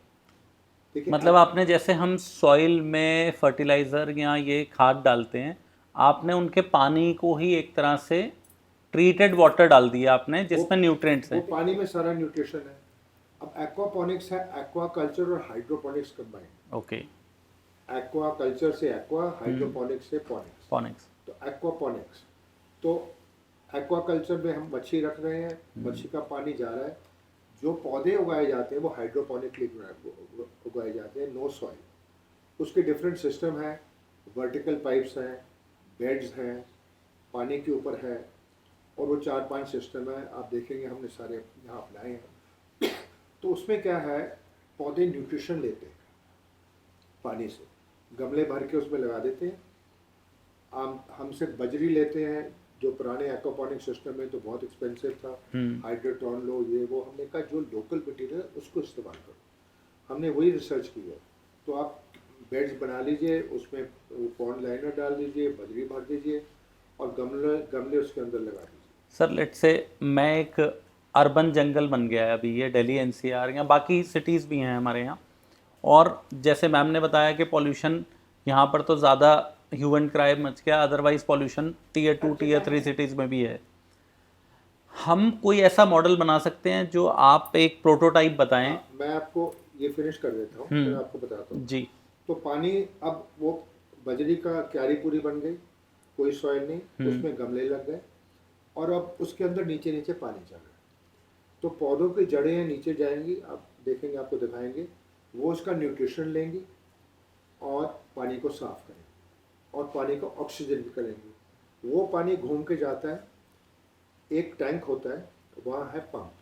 देखिए मतलब आपने जैसे हम सॉइल में फर्टिलाइज़र या ये खाद डालते हैं, आपने उनके पानी को ही एक तरह से ट्रीटेड वाटर डाल दिया आपने जिसमें न्यूट्रिएंट्स वो हैं। पानी में सारा न्यूट्रिशन है। अब एक्वापोनिक्स है, एक्वा कल्चर और hydroponics combined. Okay. Aqua culture से एक्वा, हाइड्रोपोनिक्स से पोनिक्स। पोनिक्स। तो एक्वापोनिक्स, तो एक्वा कल्चर में हम मच्छी रख रहे हैं, मच्छी का पानी जा रहा है, जो पौधे उगाए जाते हैं वो हाइड्रोपोनिकली उगाए जाते हैं, नो सॉइल। उसके डिफरेंट सिस्टम हैं, वर्टिकल पाइप्स हैं, बेड्स हैं, पानी के ऊपर है, और वो 4-5 सिस्टम है, आप देखेंगे हमने सारे यहाँ अपनाए हैं। तो उसमें क्या है, पौधे न्यूट्रिशन लेते हैं पानी से, गमले भर के उसमें लगा देते हैं। हम सिर्फ बजरी लेते हैं, जो पुराने एक्वापोनिक सिस्टम में तो बहुत एक्सपेंसिव था, हाइड्रोट्रॉन लो ये वो, हमने कहा जो लोकल मटीरियल है उसको इस्तेमाल करो। हमने वही रिसर्च की है। तो आप बेड्स बना लीजिए, उसमें पॉन्ड लाइनर डाल दीजिए, बजरी भर दीजिए और गमले उसके अंदर लगा दीजिए। सर लेट्स से मैं एक अर्बन जंगल बन गया है अभी, ये दिल्ली NCR या बाकी सिटीज़ भी हैं हमारे यहाँ, और जैसे मैम ने बताया कि पॉल्यूशन यहाँ पर तो ज़्यादा ह्यूमन क्राइम मच गया, otherwise pollution tier 2 tier 3 cities में भी है। हम कोई ऐसा मॉडल बना सकते हैं जो आप एक प्रोटोटाइप बताएं? मैं आपको ये फिनिश कर देता हूँ, फिर आपको बताता हूँ जी। तो पानी, अब वो बजरी का क्यारी पूरी बन गई, कोई सॉइल नहीं, उसमें गमले लग गए, और अब उसके अंदर नीचे नीचे पानी चल रहा है। तो पौधों की जड़ें नीचे जाएंगी, आप देखेंगे, आपको दिखाएंगे, वो उसका न्यूट्रिशन लेंगी और पानी को साफ करेंगे और पानी को ऑक्सीजन भी करेंगे। वो पानी घूम के जाता है, एक टैंक होता है, वहाँ है पंप।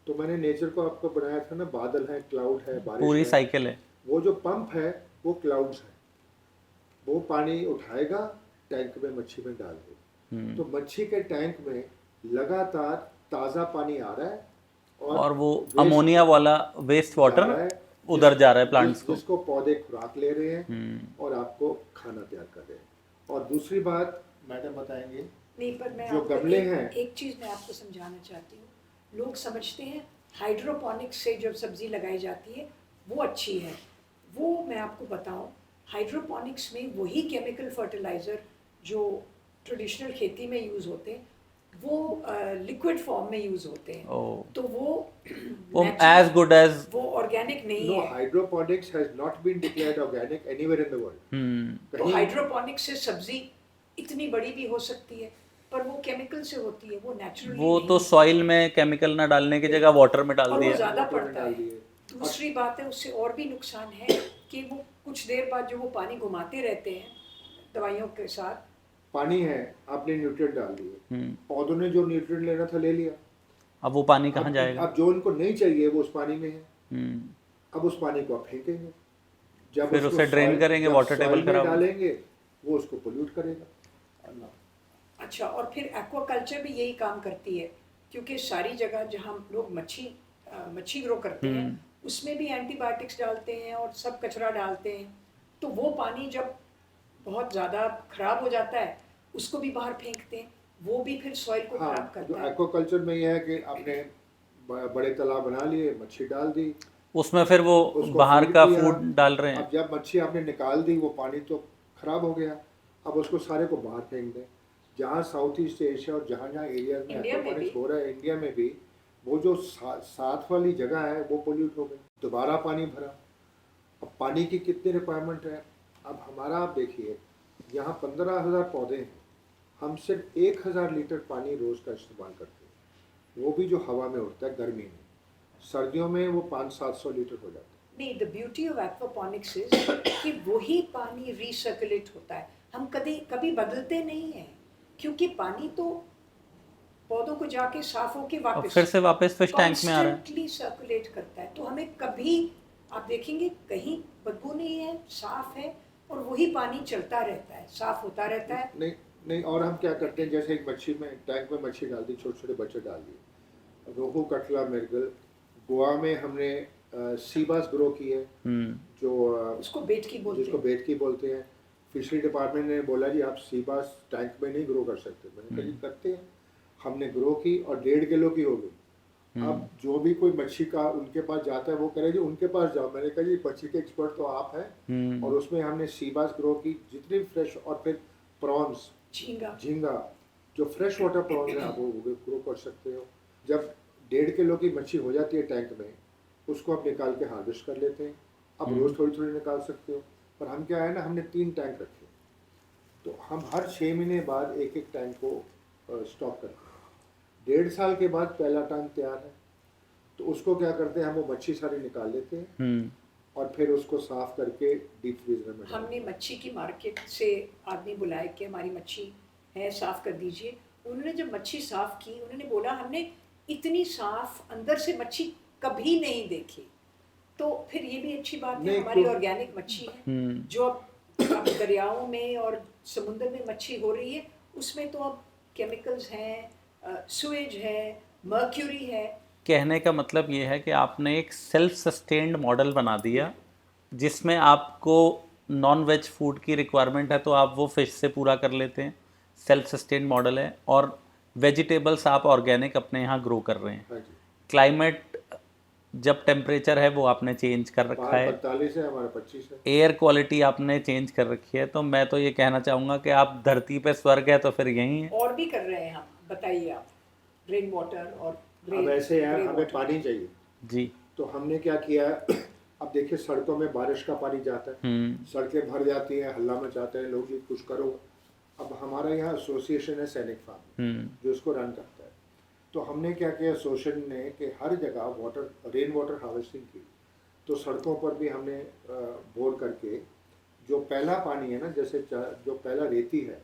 तो मैंने नेचर को आपको बनाया था ना, बादल है, क्लाउड है, बारिश पूरी है, साइकिल है। वो जो पंप है वो क्लाउड्स है, वो पानी उठाएगा, टैंक में मच्छी में डाल देगा। तो मच्छी के टैंक में लगातार ताज़ा पानी आ रहा है, और वो अमोनिया वाला वेस्ट वाटर उधर जा रहा है प्लांट्स को, जिसको पौधे खुराक ले रहे हैं और आपको खाना तैयार कर रहे हैं। और दूसरी बात मैडम बताएंगे, नहीं, पर मैं जो आपको गमले एक, हैं, एक चीज़ मैं आपको समझाना चाहती हूँ। लोग समझते हैं हाइड्रोपोनिक्स से जब सब्जी लगाई जाती है वो अच्छी है। वो मैं आपको बताऊं, हाइड्रोपोनिक्स में वही केमिकल फर्टिलाइज़र जो ट्रेडिशनल खेती में यूज़ होते हैं वो लिक्विड फॉर्म में यूज़ होते हैं। तो वो एज गुड एज, वो ऑर्गेनिक नहीं नो, है। Hydroponics has not been declared organic anywhere in the world. तो हाइड्रोपोनिक्स से सब्जी इतनी बड़ी भी हो सकती है, पर वो केमिकल से होती है, वो नेचुरली वो तो सॉइल में केमिकल ना डालने की जगह वाटर में डाल और वो दिया। ज़्यादा पड़ता है। दूसरी बात है, उससे और भी नुकसान है कि वो कुछ देर बाद जो वो पानी घुमाते रहते हैं दवाइयों के साथ, पानी है, आपने न्यूट्रिएंट डाल दिए, पौधों ने जो न्यूट्रिएंट लेना था ले लिया, अब वो पानी कहाँ जाएगा? अब जो उनको नहीं चाहिए वो उस पानी में है, अब उस पानी को आप फेंकेंगे, जब फिर उसे ड्रेन करेंगे, वाटर टेबल खराब डालेंगे, वो उसको पोल्यूट करेगा। अच्छा, और फिर एक्वाकल्चर भी यही काम करती है, क्योंकि सारी जगह जहाँ लोग मच्छी ग्रो करते हैं उसमें भी एंटीबायोटिक्स डालते हैं और सब कचरा डालते हैं। तो वो पानी जब बहुत ज़्यादा खराब हो जाता है उसको भी बाहर फेंकते हैं, वो भी फिर सॉइल को खराब करता है। एक्वाकल्चर में यह है कि आपने बड़े तालाब बना लिए, मच्छी डाल दी, उसमें फिर वो बाहर का फूड डाल रहे हैं। अब जब मच्छी आपने निकाल दी, वो पानी तो खराब हो गया, अब उसको सारे को बाहर फेंक दें। जहाँ साउथ ईस्ट एशिया और जहाँ जहाँ एरिया में एक्वापोनिक्स हो रहा है, इंडिया में भी, वो जो साथ वाली जगह है वो पोल्यूट हो गई, दोबारा पानी भरा। अब पानी की कितनी रिक्वायरमेंट है? अब हमारा आप देखिए, यहाँ 15,000 पौधे हैं, हम सिर्फ 1,000 लीटर पानी रोज़ का इस्तेमाल करते हैं, वो भी जो हवा में उड़ता है गर्मी में। सर्दियों में वो 500-700 लीटर हो जाता है। नहीं, the beauty of aquaponics is कि वही पानी रिसर्कुलेट होता है, हम कभी बदलते नहीं हैं, क्योंकि पानी तो पौधों को जाके साफ होके वापस फिर से वापस फिश टैंक में आ रहा है, कॉन्स्टेंटली सर्कुलेट करता है। तो हमें कभी आप देखेंगे कहीं बदबू नहीं है, साफ है, और वही पानी चलता रहता है, साफ होता रहता है। नहीं नहीं, और हम क्या करते हैं, जैसे एक मच्छी में टैंक में मच्छी डाल दी, छोटे छोटे बच्चे डाल दिए, रोहू, कटला, मृगल। गोवा में हमने सी बास ग्रो की है, जो उसको बेटकी बोलते जिसको हैं। बेटकी बोलते हैं। फिशरी डिपार्टमेंट ने बोला जी आप सी बास टैंक में नहीं ग्रो कर सकते। मैंने कहा जी करते हैं। हमने ग्रो की और 1.5 किलो की हो गई। अब जो भी कोई मच्छी का उनके पास जाता है वो कह रहे जी उनके पास जाओ। मैंने कहा जी मच्छी के एक्सपर्ट तो आप हैं। और उसमें हमने सी बास ग्रो की, जितनी फ्रेश, और फिर प्रॉन्स, झींगा, जो फ्रेश वाटर प्रॉन्स है आप वो ग्रो कर सकते हो। जब 1.5 किलो की मच्छी हो जाती है टैंक में, उसको आप निकाल के हार्वेस्ट कर लेते हैं। अब रोज़ थोड़ी थोड़ी निकाल सकते हो। पर हम क्या है ना, हमने 3 टैंक रखे, तो हम हर 6 महीने बाद एक एक टैंक को स्टॉक करते हैं। 1.5 साल के बाद पहला टैंक तैयार है, तो उसको क्या करते हैं, हम वो मच्छी सारी निकाल लेते हैं और फिर उसको साफ करके डीप फ्रीजर में। हमने मच्छी की मार्केट से आदमी बुलाए कि हमारी मच्छी है, साफ कर दीजिए। उन्होंने जब मच्छी साफ की, उन्होंने बोला हमने इतनी साफ अंदर से मच्छी कभी नहीं देखी। तो फिर ये भी अच्छी बात है, हमारी ऑर्गेनिक मच्छी है। जो अब दरियाओं में और समुद्र में मच्छी हो रही है, उसमें तो अब केमिकल्स हैं, सुएज है, मर्क्यूरी है। कहने का मतलब ये है कि आपने एक सेल्फ सस्टेन्ड मॉडल बना दिया, जिसमें आपको नॉन वेज फूड की रिक्वायरमेंट है तो आप वो फिश से पूरा कर लेते हैं, सेल्फ सस्टेन्ड मॉडल है। और वेजिटेबल्स आप ऑर्गेनिक अपने यहाँ ग्रो कर रहे हैं। क्लाइमेट, जब टेम्परेचर है वो आपने चेंज कर रखा है, 45 है, हमारा 25 है। एयर क्वालिटी आपने चेंज कर रखी है। तो मैं तो ये कहना चाहूँगा कि आप धरती पे स्वर्ग है तो फिर यहीं है। और भी कर रहे हैं हम, बताइए आप। रेन वाटर और अब ऐसे यार हमें पानी चाहिए जी, तो हमने क्या किया अब देखिए सड़कों में बारिश का पानी जाता है, सड़कें भर जाती हैं, हल्ला मचाते हैं लोग, जी कुछ करो। अब हमारा यहाँ एसोसिएशन है सैनिक फार्म, जो इसको रन करता है। तो हमने क्या किया एसोसिएशन ने कि हर जगह रेन वाटर हार्वेस्टिंग की। तो सड़कों पर भी हमने बोर करके जो पहला पानी है ना, जैसे जो पहला रेती है,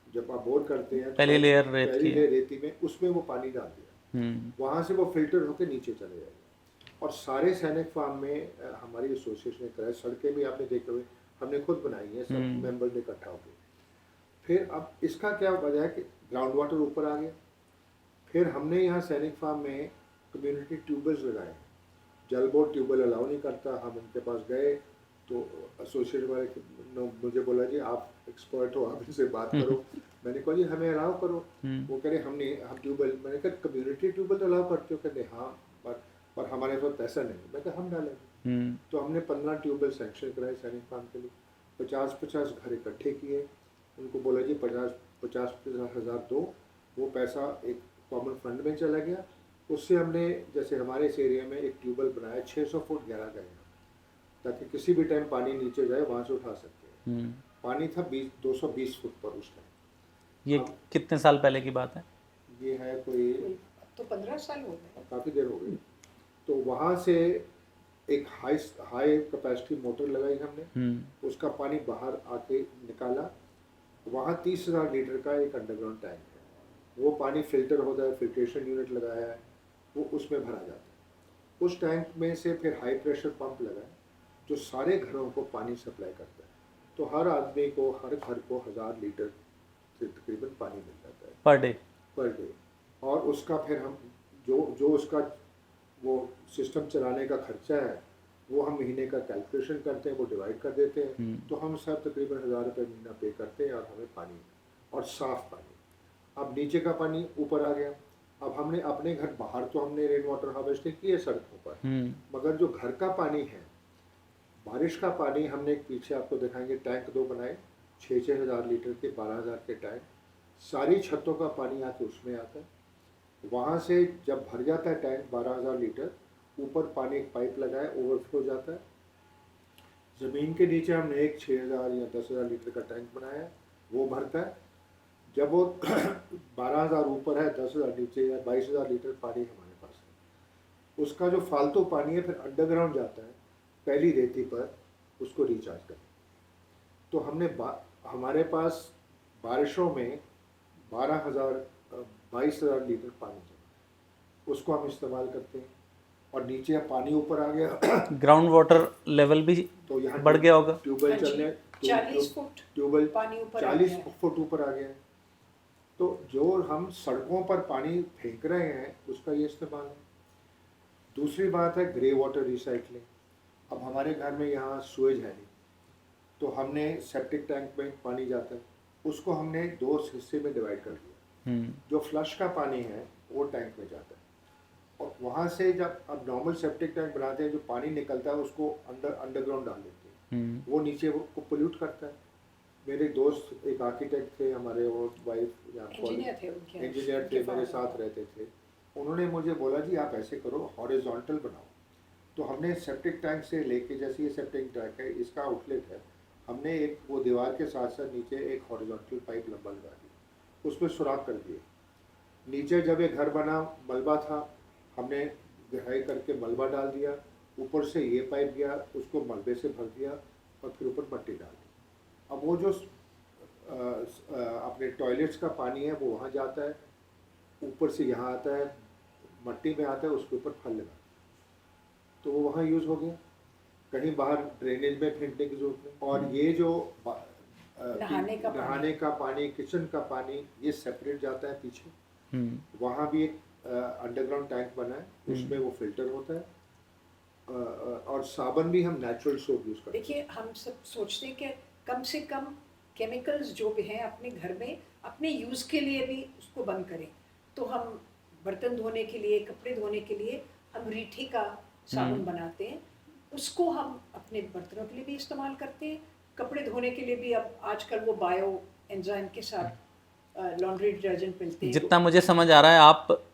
जब आप बोर करते हैं पहली लेयर रेती में उसमें वो पानी डाल दिया, वहाँ से वो फिल्टर होकर नीचे चले जाएगा। और सारे सैनिक फार्म में हमारी एसोसिएशन ने कराया। सड़कें भी आपने देखे हुए हमने खुद बनाई है, सब मेंबर ने इकट्ठा होकर। फिर अब इसका क्या वजह है कि ग्राउंड वाटर ऊपर आ गया। फिर हमने यहाँ सैनिक फार्म में कम्युनिटी ट्यूबवेल्स लगाए। जल बोर्ड ट्यूबवेल अलाउ नहीं करता। हम उनके पास गए तो एसोसिएशन वाले ने मुझे बोला जी आप एक्सपर्ट हो, आप इनसे बात करो। मैंने कहा जी हमें अलाउ करो। वो कह रहे हम ट्यूबवेल, मैंने कहा कम्युनिटी ट्यूबवेल तो अलाउ करते हो? कहते हाँ, पर हमारे पास पैसा नहीं। मैं कहा हम डालेंगे। तो हमने 15 ट्यूबवेल सैंक्शन कराए सैनिक फार्म के लिए। 50-50 घर इकट्ठे किए, उनको बोला जी 50-50 हज़ार दो। वो पैसा एक कॉमन फंड में चला गया। उससे हमने, जैसे हमारे इस एरिया में एक ट्यूबवेल बनाया 600 फुट गहरा गया, ताकि किसी भी टाइम पानी नीचे जाए वहाँ से उठा सकते हैं। पानी था 220 फुट पर उस टाइम। ये कितने साल पहले की बात है? ये है कोई तो 15 साल हो गए, काफ़ी देर हो गई। तो वहाँ से एक हाई कैपेसिटी मोटर लगाई हमने, उसका पानी बाहर आके निकाला। वहाँ 30,000 लीटर का एक अंडरग्राउंड टैंक है, वो पानी फिल्टर होता है, फिल्ट्रेशन यूनिट लगाया है, वो उसमें भरा जाता है। उस टैंक में से फिर हाई प्रेशर पंप लगा है, जो सारे घरों को पानी सप्लाई करता है। तो हर आदमी को, हर घर को 1000 लीटर से तकरीबन पानी मिल जाता है पर डे। और उसका फिर हम जो उसका वो सिस्टम चलाने का खर्चा है, वो हम महीने का कैलकुलेशन करते हैं, वो डिवाइड कर देते हैं। तो हम सब तकरीबन 1000 रुपये महीना पे करते हैं और हमें पानी, और साफ़ पानी। अब नीचे का पानी ऊपर आ गया। अब हमने अपने घर बाहर तो हमने रेन वाटर हार्वेस्टिंग की है सड़कों पर, मगर जो घर का पानी है, बारिश का पानी, हमने पीछे आपको दिखाएंगे टैंक 2 बनाए, 6-6 हज़ार लीटर के, 12,000 के टैंक। सारी छतों का पानी आके उसमें आता है। वहाँ से जब भर जाता है टैंक 12,000 लीटर, ऊपर पानी एक पाइप लगा है, ओवरफ्लो जाता है। ज़मीन के नीचे हमने एक 6,000 या 10,000 लीटर का टैंक बनाया है, वो भरता है। जब वो 12,000 ऊपर है, 10,000 नीचे, या 22,000 लीटर पानी हमारे पास है। उसका जो फालतू पानी है फिर अंडरग्राउंड जाता है, पहली रेती पर उसको रिचार्ज करते। तो हमने हमारे पास बारिशों में 22,000 लीटर पानी जमा, उसको हम इस्तेमाल करते हैं। और नीचे पानी ऊपर आ गया ग्राउंड वाटर लेवल भी तो यहाँ बढ़ गया होगा। ट्यूबवेल हाँ जी, चलने 40 फुट ट्यूबवेल पानी ऊपर आ 40 गया है। फुट ऊपर आ गया है। तो जो हम सड़कों पर पानी फेंक रहे हैं उसका ये इस्तेमाल है। दूसरी बात है ग्रे वाटर रिसाइकलिंग। अब हमारे घर में यहाँ सुएज है नहीं, तो हमने सेप्टिक टैंक में पानी जाता है, उसको हमने 2 हिस्से में डिवाइड कर दिया। जो फ्लश का पानी है वो टैंक में जाता है, और वहाँ से जब अब नॉर्मल सेप्टिक टैंक बनाते हैं, जो पानी निकलता है उसको अंडरग्राउंड डाल देते हैं, वो नीचे को पोल्यूट करता है। मेरे दोस्त एक आर्किटेक्ट थे हमारे, और वाइफ इंजीनियर थे उनके, इंजीनियर थे, मेरे साथ रहते थे। उन्होंने मुझे बोला जी आप ऐसे करो, हॉरिजॉन्टल बनाओ। तो हमने सेप्टिक टैंक से लेके, जैसे ये सेप्टिक टैंक है, इसका आउटलेट है, हमने एक वो दीवार के साथ साथ नीचे एक हॉरिजॉन्टल पाइप लंबा लगा दिया, उसमें सुराख कर दिए। नीचे जब ये घर बना मलबा था, हमने गहराई करके मलबा डाल दिया, ऊपर से ये पाइप गया, उसको मलबे से भर दिया, और फिर ऊपर मट्टी डाल दी। अब वो जो अपने टॉयलेट्स का पानी है वो वहाँ जाता है, ऊपर से यहाँ आता है, मट्टी में आता है, उसके ऊपर फल लगा, तो वो वहाँ यूज़ हो गया। कहीं बाहर ड्रेनेज में फेंकने की जरूरत नहीं। और ये जो नहाने का पानी, किचन का पानी, ये सेपरेट जाता है पीछे। वहाँ भी एक अंडरग्राउंड टैंक बना है, उसमें वो फिल्टर होता है। और साबुन भी हम नेचुरल सोप यूज़ करते हैं। देखिए, हम सब सोचते हैं कि कम से कम केमिकल्स जो भी हैं अपने घर में अपने यूज़ के लिए भी उसको बंद करें। तो हम बर्तन धोने के लिए, कपड़े धोने के लिए हम रीठी का साबुन बनाते हैं, उसको हम अपने बर्तनों के लिए भी इस्तेमाल करते हैं। कपड़े धोने के लिए भी अब आजकल वो बायो एंजाइम के साथ लॉन्ड्री डिटर्जेंट मिलते हैं। जितना मुझे समझ आ रहा है, आप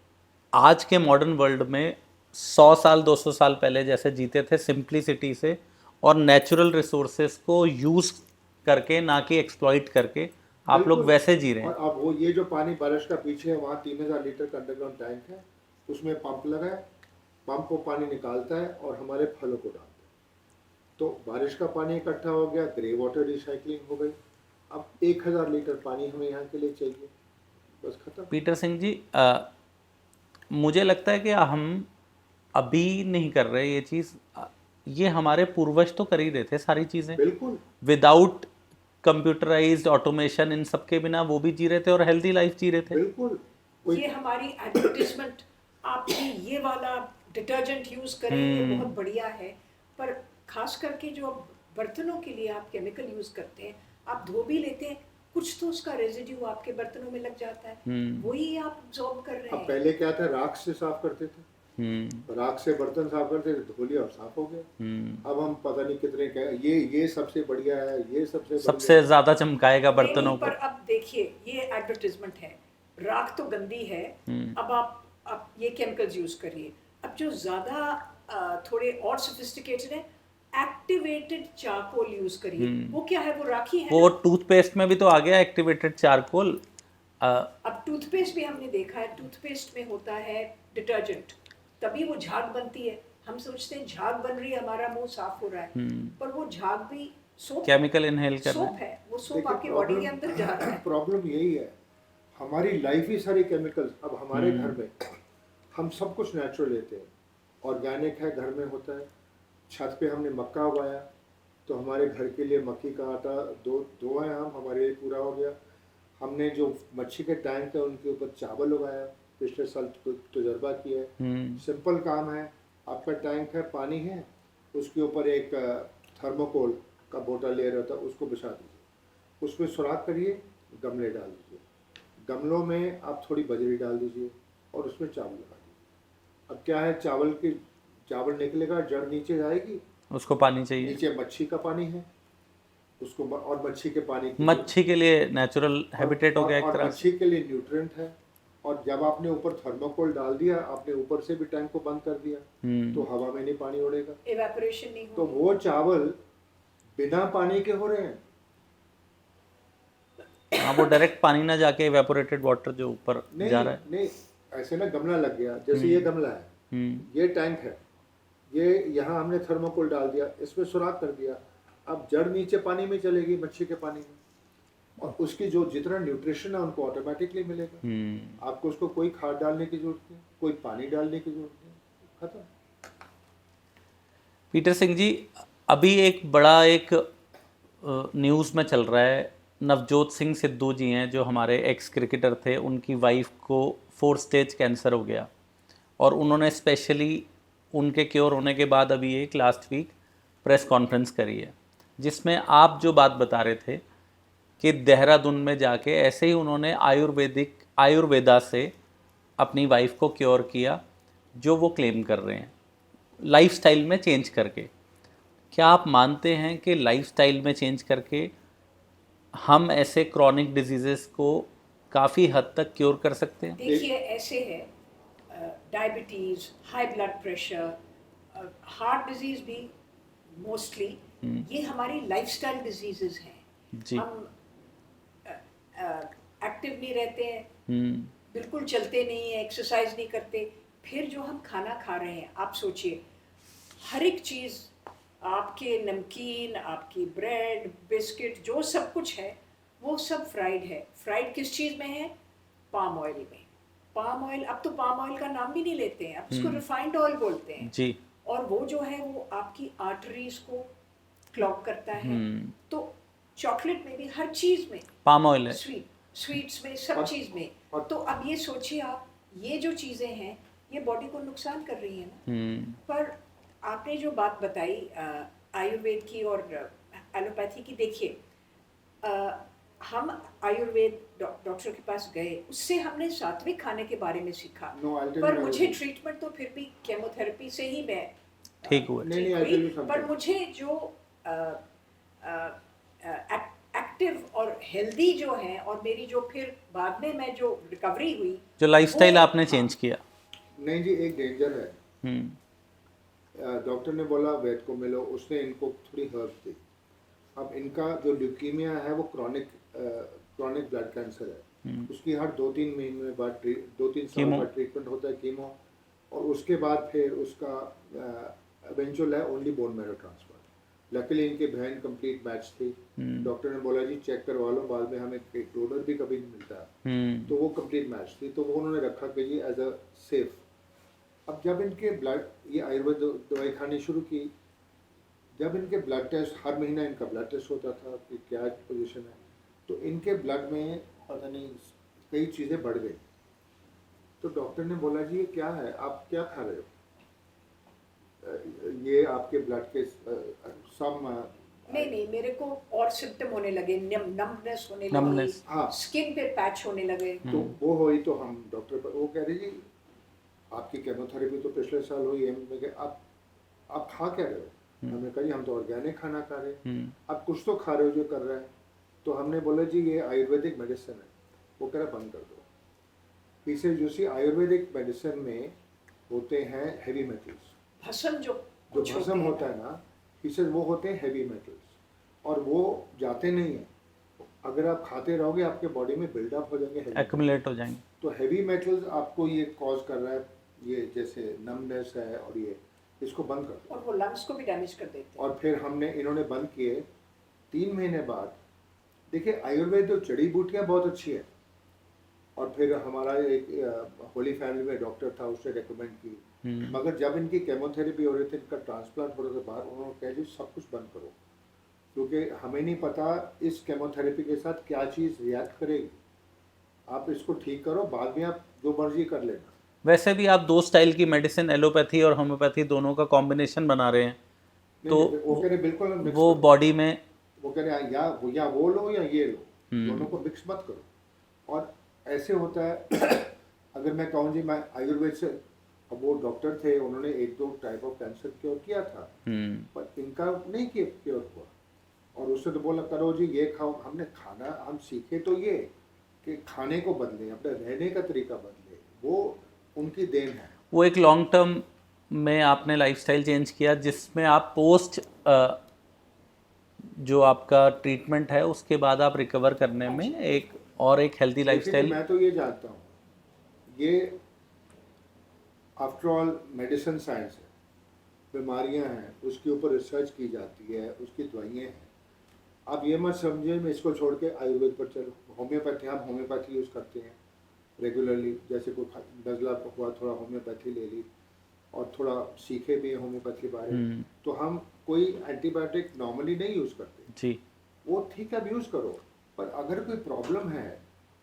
आज के मॉडर्न वर्ल्ड में 100 साल 200 साल पहले जैसे जीते थे, सिंप्लिसिटी से और नेचुरल रिसोर्सेज को यूज़ करके, ना कि एक्सप्लॉइट करके, आप लोग वैसे जी रहे हैं। और अब वो ये जो पानी बारिश का पीछे है, वहाँ 3000 लीटर का अंडरग्राउंड टैंक है, उसमें पंप लगा है, पंप वो पानी निकालता है और हमारे फलों को डालता है। तो बारिश का पानी इकट्ठा हो गया, ग्रे वाटर रिसाइकलिंग हो गई। अब 1000 लीटर पानी हमें यहाँ के लिए चाहिए, बस खत्म। पीटर सिंह जी, मुझे लगता है कि हम अभी नहीं कर रहे ये चीज़, ये हमारे पूर्वज तो कर ही रहे थे सारी चीज़ें, बिल्कुल विदाउट कंप्यूटराइज्ड ऑटोमेशन, इन सब के बिना वो भी जी रहे थे और हेल्दी लाइफ जी रहे थे। बिल्कुल। ये हमारी एडवर्टिजमेंट, आप ये वाला डिटर्जेंट यूज़ करें, ये बहुत बढ़िया है, पर खास करके जो बर्तनों के लिए आप केमिकल यूज़ करते हैं, आप धो भी लेते हैं, कुछ तो उसका रेजिड्यू आपके बर्तनों में लग जाता है, वही आप अब्सॉर्ब कर रहे अब हैं। पहले क्या था, राख से साफ करते थे, राख से बर्तन साफ करते थे, धो लिया और साफ हो गया। अब हम पता नहीं कितने क्या, ये सबसे बढ़िया है, ये सबसे ज़्यादा चमकाएगा बर्तनों को। पर अब देखिए, ये एडवर्टिजमेंट है, राख तो गंदी है, अब आप ये केमिकल्स यूज़ करिए। अब जो ज़्यादा थोड़े और सोफिस्टिकेटेड है, एक्टिवेटेड चारकोल यूज़ करिए। वो क्या है, वो राखी है वो ना? टूथपेस्ट में भी तो आ गया एक्टिवेटेड चारकोल। अब टूथपेस्ट भी हमने देखा है, टूथपेस्ट में होता है डिटर्जेंट, तभी वो झाग बनती है। हम सोचते हैं झाग बन रही है, हमारा मुंह साफ हो रहा है, पर वो झाग भी सोप, केमिकल इनहेल कर रहे सोप हैं। है, वो सोप आपकी बॉडी के अंदर जा रहा है। प्रॉब्लम यही है, हमारी लाइफ ही सारी केमिकल्स। अब हमारे घर में हम सब कुछ नेचुरल लेते हैं, ऑर्गेनिक है, घर में होता है। छत पे हमने मक्का उगाया, तो हमारे घर के लिए मक्की का आटा दो है, हमारे लिए पूरा हो गया। हमने जो मच्छी के टैंक है उनके ऊपर चावल उगाया, पिछले साल तजुर्बा किया है। सिंपल काम है, आपका टैंक है, पानी है, उसके ऊपर एक थर्मोकोल का मोटा लेयर होता है, उसको बिछा दीजिए, उसमें सुराख करिए, गमले डाल दीजिए, गमलों में आप थोड़ी बजरी डाल दीजिए और उसमें चावल लगा दीजिए। अब क्या है, चावल निकलेगा, जड़ नीचे जाएगी, उसको पानी चाहिए, नीचे मच्छी का पानी है, उसको और मच्छी के पानी मच्छी के लिए नेचुरल हैबिटेट हो गया एक तरह से। मच्छी के लिए न्यूट्रिएंट है। और जब आपने ऊपर थर्मोकोल डाल दिया, आपने ऊपर से भी टैंक को बंद कर दिया, तो हवा में नहीं पानी उड़ेगा, इवेपोरेशन नहीं तो होगी। वो चावल बिना पानी के हो रहे हैं। हाँ, वो डायरेक्ट पानी ना जाके इवेपोरेटेड वाटर जो ऊपर जा रहा है। नहीं, ऐसे ना गमला लग गया, जैसे ये गमला है, ये टैंक है, ये यहाँ हमने थर्मोकोल डाल दिया, इसमें सुराख कर दिया, अब जड़ नीचे पानी में चलेगी, मच्छी के पानी में, और उसकी जो जितना न्यूट्रिशन है उनको ऑटोमेटिकली मिलेगा। आपको उसको कोई खाद डालने की जरूरत नहीं, कोई पानी डालने की जरूरत नहीं, खत्म। पीटर सिंह जी, अभी एक बड़ा न्यूज़ में चल रहा है। नवजोत सिंह सिद्धू जी हैं, जो हमारे एक्स क्रिकेटर थे, उनकी वाइफ को 4 स्टेज कैंसर हो गया और उन्होंने स्पेशली उनके क्योर होने के बाद अभी एक लास्ट वीक प्रेस कॉन्फ्रेंस करी है, जिसमें आप जो बात बता रहे थे कि देहरादून में जाके ऐसे ही उन्होंने आयुर्वेदा से अपनी वाइफ को क्योर किया, जो वो क्लेम कर रहे हैं, लाइफस्टाइल में चेंज करके। क्या आप मानते हैं कि लाइफस्टाइल में चेंज करके हम ऐसे क्रॉनिक डिजीज़ेस को काफ़ी हद तक क्योर कर सकते हैं? देखिए, ऐसे है, diabetes, high blood pressure, heart disease भी मोस्टली ये हमारी लाइफस्टाइल डिजीजेस हैं। जी। हम एक्टिव नहीं रहते हैं, हम्म। बिल्कुल चलते नहीं हैं, एक्सरसाइज नहीं करते, फिर जो हम खाना खा रहे हैं, आप सोचिए, हर एक चीज़, आपके नमकीन, आपकी ब्रेड, बिस्किट, जो सब कुछ है वो सब फ्राइड है। फ्राइड किस चीज़ में है? पाम ऑयल में। पाम ऑयल, अब तो पाम ऑयल का नाम भी नहीं लेते हैं, अब उसको रिफाइंड ऑयल बोलते हैं। जी। और वो जो है वो आपकी आर्टरीज को क्लॉग करता है। तो चॉकलेट में भी, हर चीज़ में पाम ऑयल है। स्वीट्स में, सब चीज़ में। तो अब ये सोचिए आप, ये जो चीज़ें हैं ये बॉडी को नुकसान कर रही है ना। पर आपने जो बात बताई आयुर्वेद की और एलोपैथी की, देखिए, हम आयुर्वेद डॉक्टर के पास गए, उससे हमने सात्विक खाने के बारे में सीखा। पर मुझे ट्रीटमेंट तो फिर भी केमोथेरेपी से ही मैं ठीक हुआ। पर मुझे जो एक्टिव और हेल्दी जो है, और मेरी जो फिर बाद में मैं जो रिकवरी हुई, जो लाइफस्टाइल आपने चेंज किया। नहीं जी, एक डेंजर है। डॉक्टर ने बोला वैद को मिलो, उसने इनको थोड़ी हर्ब्स दी। अब इनका जो ल्यूकीमिया है वो क्रॉनिक ब्लड कैंसर है। उसकी हर 2-3 महीने बाद 2-3 साल बाद ट्रीटमेंट होता है, कीमो, और उसके बाद फिर उसका एवेंचुअल है only bone marrow transfer. Luckily इनकी बहन कंप्लीट मैच थी। डॉक्टर ने बोला जी चेक करवा लो, बाद में हमें एक डोनर भी कभी नहीं मिलता। तो वो कंप्लीट मैच थी, तो वो उन्होंने रखा कि जी एज अ सेफ। अब जब इनके ब्लड, ये आयुर्वेद दवाई खानी शुरू की, जब इनके ब्लड टेस्ट, हर महीना इनका ब्लड टेस्ट होता था कि क्या पोजीशन है, तो इनके ब्लड में पता नहीं कई चीज़ें बढ़ गई। तो डॉक्टर ने बोला जी ये क्या है, आप क्या खा रहे हो? ये आपके ब्लड के सम नहीं, मेरे को और सिम्टम होने लगे, नमनेस होने लगी, हाँ, स्किन पे पैच होने लगे। तो वो हुई, तो हम डॉक्टर पर, वो कह रहे जी आपकी केमोथेरेपी तो पिछले साल हुई है। मैं कहा आप खा क्या रहे हो? हमने कहा जी हम तो ऑर्गेनिक खाना खा रहे हैं। आप कुछ तो खा रहे हो जो कर रहा है। तो हमने बोला जी ये आयुर्वेदिक मेडिसिन है। वो कह रहा बंद कर दो। पीछे जो सी आयुर्वेदिक मेडिसिन में होते हैं हेवी मेटल्स, भस्म जो भस्म होता है ना, पीछे वो होते हैं हेवी मेटल्स, और वो जाते नहीं हैं। अगर आप खाते रहोगे आपके बॉडी में बिल्डअप हो जाएंगे, एक्यूमुलेट हो जाएंगे। तो हेवी मेटल्स आपको ये कॉज कर रहा है, ये जैसे नमनेस है, और ये इसको बंद कर दो। और वो लंग्स को भी डैमेज कर देते हैं। और फिर इन्होंने बंद किए। 3 महीने बाद देखिए, आयुर्वेद तो जड़ी बूटियाँ बहुत अच्छी है। और फिर हमारा एक होली फैमिली में डॉक्टर था, उसने रेकमेंड की। मगर जब इनकी केमोथेरेपी हो रही थी, इनका ट्रांसप्लांट हो रहा था बाहर, उन्होंने कहा जी सब कुछ बंद करो, क्योंकि हमें नहीं पता इस केमोथेरेपी के साथ क्या चीज़ रिएक्ट करेगी। आप इसको ठीक करो, बाद में आप जो मर्जी कर लेना। वैसे भी आप 2 स्टाइल की मेडिसिन, एलोपैथी और होम्योपैथी, दोनों का कॉम्बिनेशन बना रहे हैं, तो वो कह रहे बिल्कुल वो बॉडी में, वो कह रहे या वो लो या ये लो, दोनों को मिक्स मत करो। और ऐसे होता है अगर मैं कहूँ जी मैं आयुर्वेद से, अब वो डॉक्टर थे, उन्होंने 1-2 टाइप ऑफ कैंसर क्योर किया था, पर इनका नहीं क्योर हुआ। और उससे तो बोला करो जी ये खाओ। हमने खाना, हम सीखे तो ये कि खाने को बदलें, अपने रहने का तरीका बदले, वो उनकी देन है। वो एक लॉन्ग टर्म में आपने लाइफस्टाइल चेंज किया, जिसमें आप पोस्ट जो आपका ट्रीटमेंट है उसके बाद आप रिकवर करने में एक हेल्दी लाइफस्टाइल। मैं तो ये जानता हूँ, ये आफ्टर ऑल मेडिसिन साइंस है, बीमारियां हैं, उसके ऊपर रिसर्च की जाती है, उसकी दवाइयाँ हैं। आप ये मत समझिए मैं इसको छोड़ के आयुर्वेद पर चलो। होम्योपैथी, हम होम्योपैथी यूज़ करते हैं रेगुलरली, जैसे कोई नज़ला हुआ थोड़ा होम्योपैथी ले ली। और थोड़ा सीखे भी हैं होम्योपैथी के बारे में, तो हम कोई एंटीबायोटिक नॉर्मली नहीं यूज़ करते जी। वो ठीक है, अब यूज़ करो, पर अगर कोई प्रॉब्लम है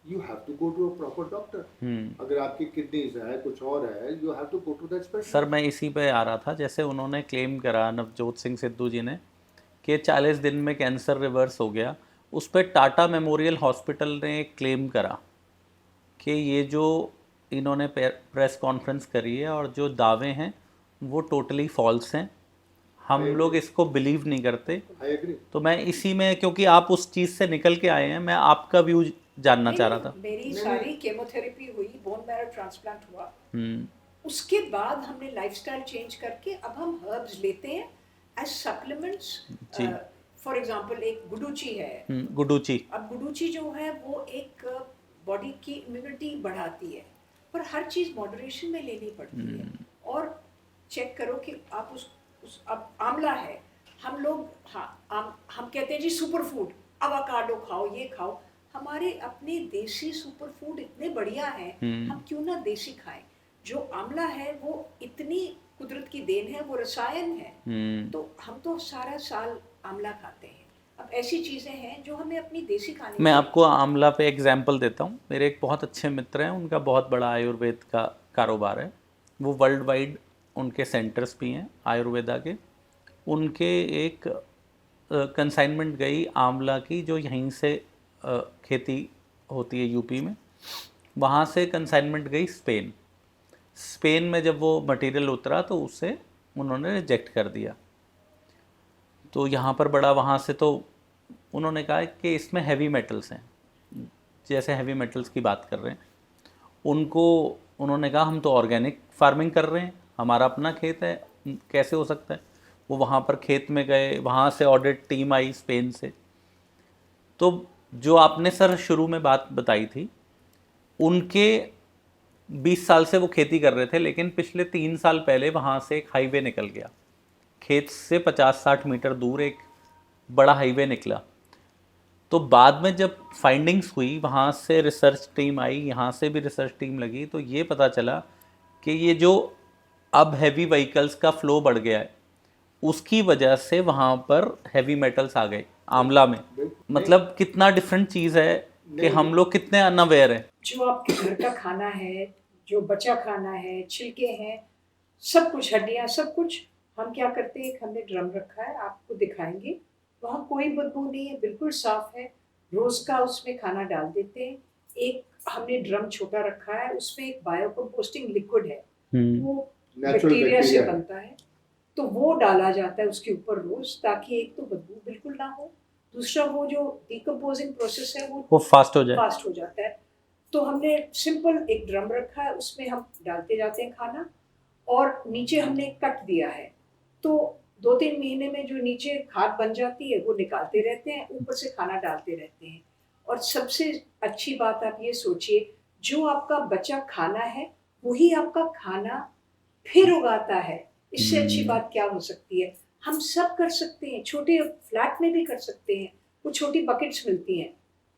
you have to go to a proper doctor. अगर आपकी किडनीज है कुछ और है, you have to go to that specialist. Sir मैं इसी पे आ रहा था, जैसे उन्होंने क्लेम करा नवजोत सिंह सिद्धू जी ने कि 40 दिन में कैंसर रिवर्स हो गया, उस पर टाटा मेमोरियल हॉस्पिटल ने एक क्लेम करा कि ये जो इन्होंने प्रेस कॉन्फ्रेंस करी है और जो दावे हैं वो टोटली फॉल्स हैं, हम लोग इसको बिलीव नहीं करते। I agree. तो मैं इसी में, क्योंकि आप उस चीज़ से निकल के आए हैं, मैं आपका व्यू जानना चाह रहा था। मेरी सारी केमोथेरेपी हुई, बोन मैरो ट्रांसप्लांट हुआ, उसके बाद हमने लाइफस्टाइल चेंज करके अब हम हर्ब्स लेते हैं एज सप्लीमेंट्स। फॉर एग्जांपल एक गुडुची है, गुडुची। अब गुडुची जो है वो एक बॉडी की इम्यूनिटी बढ़ाती है, पर हर चीज़ मॉडरेशन में लेनी पड़ती है। और चेक करो कि आप अब आंवला है, हम लोग हम कहते हैं जी सुपर फूड, अवाकाडो खाओ, ये खाओ, हमारे अपने देसी सुपर फूड इतने बढ़िया हैं, हम क्यों ना देसी खाएं। जो आंवला है वो इतनी कुदरत की देन है, वो रसायन है, तो हम तो सारा साल आंवला खाते हैं। अब ऐसी चीज़ें हैं जो हमें अपनी देसी खाने। मैं आपको आंवला पे एग्जाम्पल देता हूँ। मेरे एक बहुत अच्छे मित्र हैं, उनका बहुत बड़ा आयुर्वेद का कारोबार है, वो वर्ल्ड वाइड उनके सेंटर्स भी हैं आयुर्वेदा के। उनके एक कंसाइनमेंट गई आंवला की, जो यहीं से खेती होती है यूपी में, वहाँ से कंसाइनमेंट गई स्पेन। स्पेन में जब वो मटेरियल उतरा तो उसे उन्होंने रिजेक्ट कर दिया। तो यहाँ पर बड़ा, वहाँ से तो उन्होंने कहा कि इसमें हैवी मेटल्स हैं, जैसे हैवी मेटल्स की बात कर रहे हैं। उन्होंने कहा हम तो ऑर्गेनिक फार्मिंग कर रहे हैं, हमारा अपना खेत है, कैसे हो सकता है। वो वहाँ पर खेत में गए, वहाँ से ऑडिट टीम आई स्पेन से। तो जो आपने सर शुरू में बात बताई थी, उनके 20 साल से वो खेती कर रहे थे, लेकिन पिछले 3 साल पहले वहाँ से एक हाईवे निकल गया, खेत से 50-60 मीटर दूर एक बड़ा हाईवे निकला। तो बाद में जब फाइंडिंग्स हुई, वहाँ से रिसर्च टीम आई, यहाँ से भी रिसर्च टीम लगी, तो ये पता चला कि ये जो अब हैवी व्हीकल्स का फ्लो बढ़ गया है, उसकी वजह से वहाँ पर हैवी मेटल्स आ गए आंवला में। मतलब कितना डिफरेंट चीज़ है कि हम लोग कितने अनअवेयर हैं। जो आपके घर का खाना है, जो बचा खाना है, छिलके हैं, सब कुछ, हड्डियाँ, सब कुछ, हम क्या करते हैं, हमने ड्रम रखा है, आपको दिखाएंगे, वहाँ कोई बदबू नहीं है, बिल्कुल साफ है। रोज का उसमें खाना डाल देते हैं। एक हमने ड्रम छोटा रखा है, उसमें एक बायोकम्पोस्टिंग लिक्विड है, वो बैक्टीरिया से बनता है, तो वो डाला जाता है उसके ऊपर रोज, ताकि एक तो बदबू बिल्कुल ना हो, दूसरा वो जो डिकम्पोजिंग प्रोसेस है वो फास्ट हो जाता है। तो हमने सिंपल एक ड्रम रखा है, उसमें हम डालते जाते हैं खाना, और नीचे हमने कट दिया है, तो 2-3 महीने में जो नीचे खाद बन जाती है वो निकालते रहते हैं, ऊपर से खाना डालते रहते हैं। और सबसे अच्छी बात आप ये सोचिए, जो आपका बचा खाना है वही आपका खाना फिर उगाता है। इससे अच्छी बात क्या हो सकती है। हम सब कर सकते हैं, छोटे फ्लैट में भी कर सकते हैं। वो छोटी बकेट्स मिलती हैं,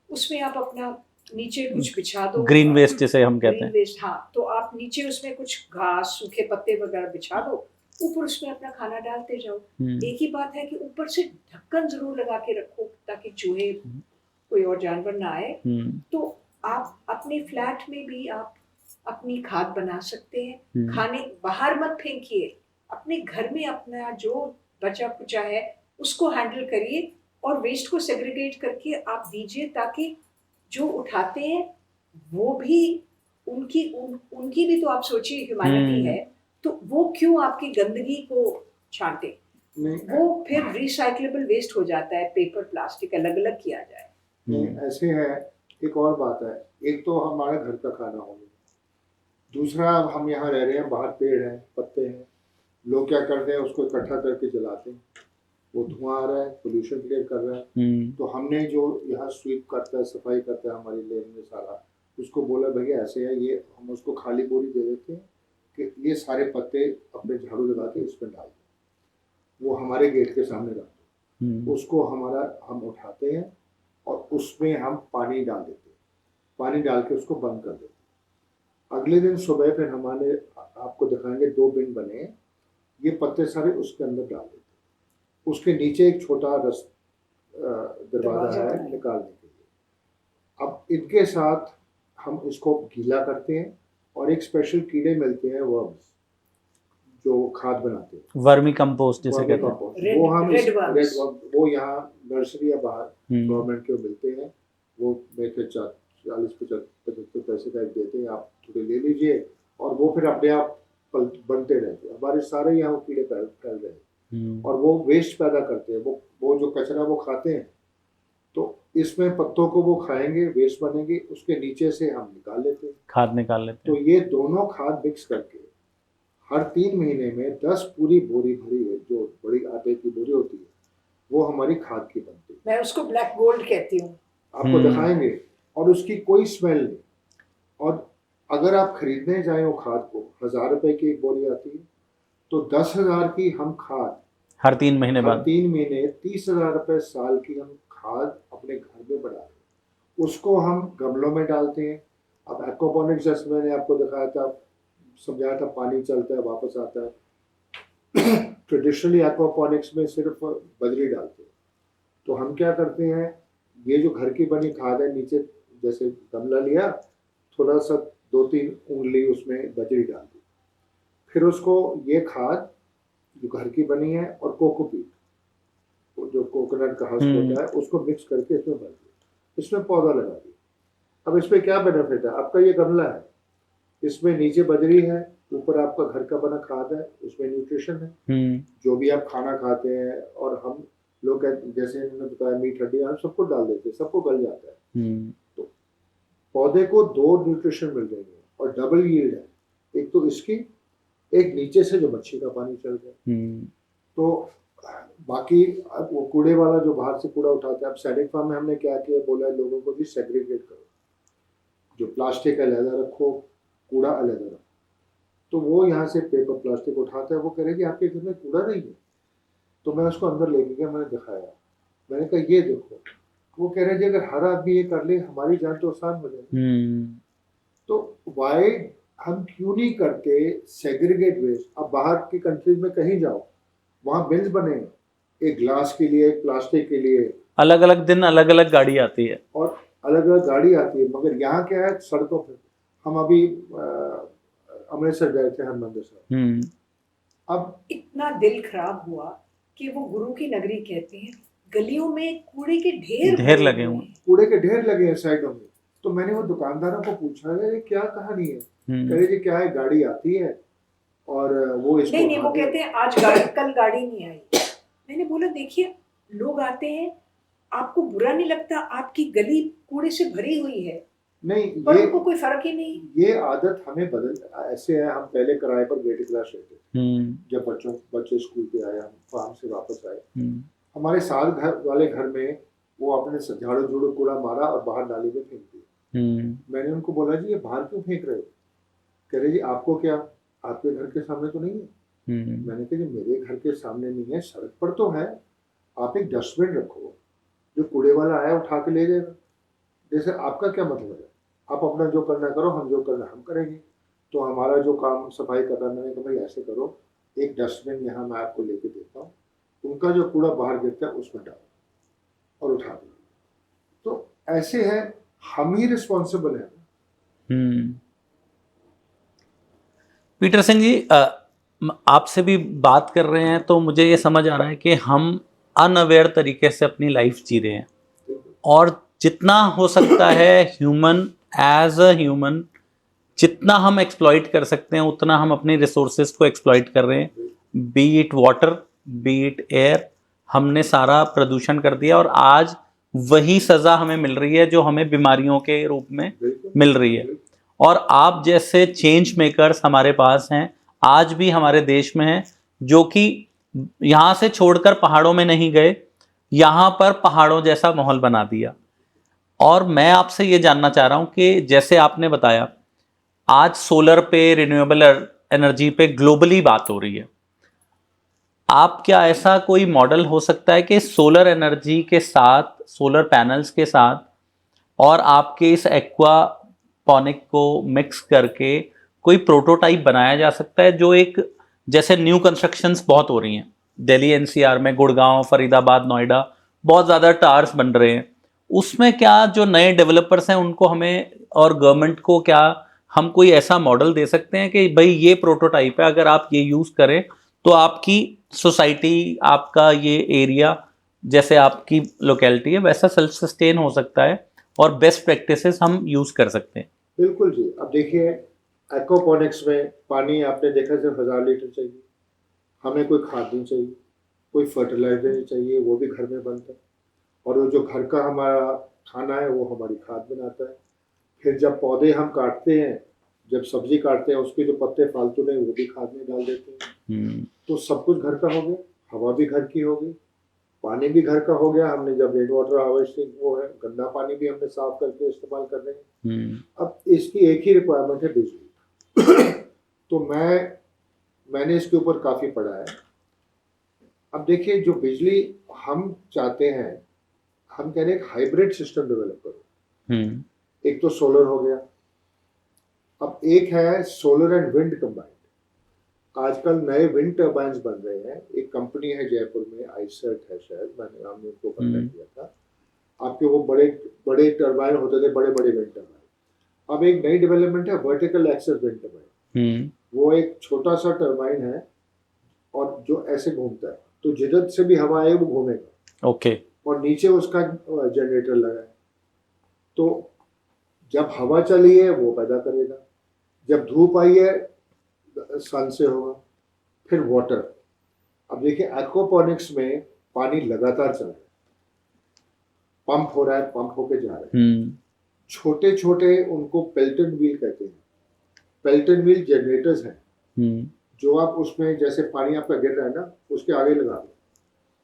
उसमें आप अपना नीचे कुछ बिछा दो, ग्रीन वेस्ट जिसे हम कहते हैं। ग्रीन वेस्ट, हाँ, तो आप नीचे उसमें कुछ घास, सूखे पत्ते वगैरह बिछा दो, ऊपर उसमें अपना खाना डालते जाओ। एक ही बात है कि ऊपर से ढक्कन जरूर लगा के रखो, ताकि चूहे कोई और जानवर ना आए। तो आप अपने फ्लैट में भी आप अपनी खाद बना सकते हैं। खाने बाहर मत फेंकिए, अपने घर में अपना जो बचा कुचा है उसको हैंडल करिए, और वेस्ट को सेग्रीगेट करके आप दीजिए, ताकि जो उठाते हैं वो भी उनकी भी तो आप सोचिए ह्यूमैनिटी है, तो वो क्यों आपकी गंदगी को छांटे। वो फिर रिसाइक्लेबल वेस्ट हो जाता है, पेपर प्लास्टिक अलग अलग किया जाए। ऐसे है। एक और बात है, एक तो हमारे घर का खाना हो गया, दूसरा हम यहाँ रह रहे हैं, बाहर पेड़ हैं, पत्ते हैं, लोग क्या करते हैं उसको इकट्ठा करके जलाते हैं, वो धुआं आ रहा है, पोल्यूशन क्रिएट कर रहा है। तो हमने जो यहाँ स्वीप करता है, सफाई करता है हमारी लेन में सारा, उसको बोला भैया ऐसे है, ये हम उसको खाली बोरी दे देते हैं कि ये सारे पत्ते अपने झाड़ू लगा के इसमें डाल दो, वो हमारे गेट के सामने रख दो, उसको हम उठाते हैं और उसमें हम पानी डाल देते हैं, पानी डाल के उसको बंद कर देते हैं। अगले दिन सुबह फिर हमारे आपको दिखाएंगे 2 बिन बने हैं, ये पत्ते सारे उसके अंदर डाल देते हैं। उसके नीचे एक छोटा दरवाज़ा दरवाज़ा है बनाया। निकालने के लिए। अब इनके साथ हम इसको गीला करते हैं और एक स्पेशल कीड़े मिलते हैं वर्म्स, जो खाद बनाते हैं, वर्मी कंपोस्ट जिसे वर्मी कहते हैं। कंपोस्ट, Red- वो हम red worms। रेड वर्म, वो यहाँ नर्सरी या बाहर गवर्नमेंट के मिलते हैं। वो मेरे ख्याल 40-50 पैसे का एक देते हैं, आप थोड़े ले लीजिए और वो फिर अपने आप बनते रहते हैं। हमारे सारे यहाँ वो कीड़े फैल रहे हैं और वो वेस्ट पैदा करते हैं। वो जो कचरा वो खाते हैं, तो इसमें पत्तों को वो खाएंगे, वेस्ट बनेंगे, उसके नीचे से हम निकाल लेते हैं, खाद निकाल लेते तो हैं। ये दोनों खाद मिक्स करके हर 3 महीने में 10 पूरी बोरी भरी है, जो बड़ी आटे की बोरी होती है, वो हमारी खाद की बनती है। मैं उसको ब्लैक गोल्ड कहती हूँ। आपको दिखाएंगे, और उसकी कोई स्मेल नहीं। और अगर आप खरीदने जाएं वो खाद को, 1000 रुपए की एक बोरी आती है, तो 10,000 की हम खाद हर 3 महीने हर बाद 3 महीने 30,000 रुपए साल की हम खाद अपने घर में बना रहे हैं। उसको हम गमलों में डालते हैं। अब एक्वापोनिक्स जैसे मैंने आपको दिखाया था, समझाया था, पानी चलता है वापस आता है। ट्रेडिशनली एक्वापोनिक्स में सिर्फ बजरी डालते हैं, तो हम क्या करते हैं, ये जो घर की बनी खाद है, नीचे जैसे गमला लिया, थोड़ा सा 2-3 उंगली उसमें बजरी डाल दी, फिर उसको ये खाद जो घर की बनी है और कोकोपीट, वो जो कोकोनट का हस्क होता है, उसको मिक्स करके इसमें भर दिया, इसमें पौधा लगा दिया। अब इसमें क्या बेनिफिट है, आपका ये गमला है, इसमें नीचे बजरी है, ऊपर आपका घर का बना खाद है, उसमें न्यूट्रिशन है, जो भी आप खाना खाते हैं, और हम लोग जैसे इन्होंने बताया मीट हड्डी हम सबको डाल देते हैं, सबको गल जाता है। तो पौधे को 2 न्यूट्रिशन मिल रही है और डबल यील्ड है, एक तो इसकी, एक नीचे से जो मच्छी का पानी चल रहा है। तो बाकी अब वो कूड़े वाला जो बाहर से कूड़ा उठाता है, अब सैनिक फार्म में हमने क्या किया, बोला है लोगों को भी सेग्रीगेट करो, जो प्लास्टिक अलग रखो, कूड़ा अलग रखो। तो वो यहाँ से पेपर प्लास्टिक उठाता है, वो कह रहे कि आपके घर में कूड़ा नहीं है, तो मैं उसको अंदर लेके गया, मैंने दिखाया, मैंने कहा ये देखो, वो कह रहे जी अगर हर आदमी ये कर ले, हमारी जान तो आसान हो जाएगी। तो वाई हम क्यों नहीं करते सेग्रीगेट वेस्ट। अब बाहर की कंट्रीज में कहीं जाओ, वहाँ बिन्स बने हैं, एक ग्लास के लिए, एक प्लास्टिक के लिए, अलग अलग दिन अलग अलग गाड़ी आती है और अलग अलग गाड़ी आती है। मगर यहाँ क्या है, सड़कों पर, हम अभी अमृतसर गए थे, हरमंदिर साहब, अब इतना दिल खराब हुआ कि वो गुरु की नगरी कहते हैं, गलियों में कूड़े के ढेर लगे हुए हैं। कूड़े के ढेर लगे हैं साइडों में। तो मैंने वो दुकानदारों को पूछा, ये क्या कहानी है, कह रहे जी क्या है, गाड़ी आती है और वो इसको नहीं, वो कहते हैं आज गाड़ी, कल गाड़ी नहीं आई। मैंने बोला देखिए, लोग आते हैं, आपको बुरा नहीं लगता, आपकी गली कूड़े से भरी हुई है, नहीं, पर ये उनको कोई फर्क ही नहीं। ये आदत हमें बदल, ऐसे है, हम पहले किराए पर बेटी क्लास रहते थे, जब बच्चे स्कूल पे आए, हम फार्म से वापस आए, हमारे साथ घर वाले घर में वो अपने झाड़ू झूड़ू कूड़ा मारा और बाहर नाली में फेंक दिया। मैंने उनको बोला जी ये बाहर क्यों फेंक रहे हो, कह रहे जी आपको क्या, आपके घर के सामने तो नहीं है। मैंने कहा जी मेरे घर के सामने नहीं है, सड़क पर तो है, आप एक डस्टबिन रखो, जो कूड़े वाला आया उठा के ले जाएगा। जैसे आपका क्या मतलब है, आप अपना जो करना करो, हम जो करना हम करेंगे। तो हमारा जो काम सफाई करना, मैंने कहा भाई ऐसे करो, एक डस्टबिन यहाँ मैं आपको लेके देता हूँ, उनका जो कूड़ा बाहर गिरता है उसमें डालो और उठा दो। तो ऐसे है, हम ही रिस्पॉन्सिबल है। पीटर सिंह जी, आपसे भी बात कर रहे हैं तो मुझे ये समझ आ रहा है कि हम अनअवेयर तरीके से अपनी लाइफ जी रहे हैं, और जितना हो सकता है ह्यूमन एज अ ह्यूमन, जितना हम एक्सप्लॉइट कर सकते हैं उतना हम अपनी रिसोर्सेज को एक्सप्लॉइट कर रहे हैं। B it water, B it air, हमने सारा प्रदूषण कर दिया, और आज वही सज़ा हमें मिल रही है जो हमें बीमारियों के रूप में मिल रही है। और आप जैसे चेंज मेकर्स हमारे पास हैं, आज भी हमारे देश में हैं, जो कि यहाँ से छोड़कर पहाड़ों में नहीं गए, यहाँ पर पहाड़ों जैसा माहौल बना दिया। और मैं आपसे ये जानना चाह रहा हूँ कि जैसे आपने बताया, आज सोलर पे, रिन्यूएबल एनर्जी पे ग्लोबली बात हो रही है, आप क्या ऐसा कोई मॉडल हो सकता है कि सोलर एनर्जी के साथ, सोलर पैनल्स के साथ, और आपके इस एक्वा हाइड्रोपोनिक को मिक्स करके कोई प्रोटोटाइप बनाया जा सकता है, जो एक जैसे न्यू कंस्ट्रक्शंस बहुत हो रही हैं दिल्ली एनसीआर में, गुड़गांव, फरीदाबाद, नोएडा, बहुत ज़्यादा टावर्स बन रहे हैं, उसमें क्या जो नए डेवलपर्स हैं उनको हमें और गवर्नमेंट को क्या हम कोई ऐसा मॉडल दे सकते हैं कि भाई ये प्रोटोटाइप है, अगर आप ये यूज़ करें तो आपकी सोसाइटी, आपका ये एरिया, जैसे आपकी लोकेलिटी है वैसा सेल्फ सस्टेन हो सकता है और बेस्ट प्रैक्टिसेस हम यूज़ कर सकते हैं। बिल्कुल जी। अब देखिए, एक्वापोनिक्स में पानी आपने देखा सिर्फ 1000 लीटर चाहिए, हमें कोई खाद नहीं चाहिए, कोई फर्टिलाइजर नहीं चाहिए, वो भी घर में बनता है। और वो जो घर का हमारा खाना है वो हमारी खाद बनाता है। फिर जब पौधे हम काटते हैं, जब सब्जी काटते हैं, उसके जो पत्ते फालतू नहीं वो भी खाद में डाल देते हैं। तो सब कुछ घर का हो गया, हवा भी घर की हो गई, पानी भी घर का हो गया। हमने जब रेन वाटर हार्वेस्टिंग वो है, गंदा पानी भी हमने साफ करके इस्तेमाल कर रहे हैं। अब इसकी एक ही रिक्वायरमेंट है, बिजली। तो मैंने इसके ऊपर काफ़ी पढ़ा है। अब देखिए, जो बिजली हम चाहते हैं, हम कह रहे हैं एक हाइब्रिड सिस्टम डेवलप करो। एक तो सोलर हो गया, अब एक है सोलर एंड विंड कंबाइंड। आजकल नए विंड टर्बाइन्स बन रहे हैं। एक कंपनी है जयपुर में, आईसेट है शायद, हमने उनको कॉन्टेक्ट किया था। आपके वो बड़े बड़े टर्बाइन होते थे, बड़े बड़े विंड टर्बाइन। अब एक नई डेवलपमेंट है वर्टिकल एक्सिस विंड टर्बाइन। वो एक छोटा सा टर्बाइन है और जो ऐसे घूमता है, तो जिधर से भी हवा आए वो घूमेगा। ओके। और नीचे उसका जनरेटर लगा है, तो जब हवा चली है वो पैदा करेगा, जब धूप आई है सन से होगा, फिर वाटर। अब देखिए, एक्वापोनिक्स में पानी लगातार चल रहा है, पंप हो रहा है, पंप होके जा रहा है। छोटे छोटे उनको पेल्टन व्हील कहते हैं। पेल्टन व्हील जनरेटर्स हैं, जो आप उसमें जैसे पानी आपका गिर रहा है ना, उसके आगे लगा दो,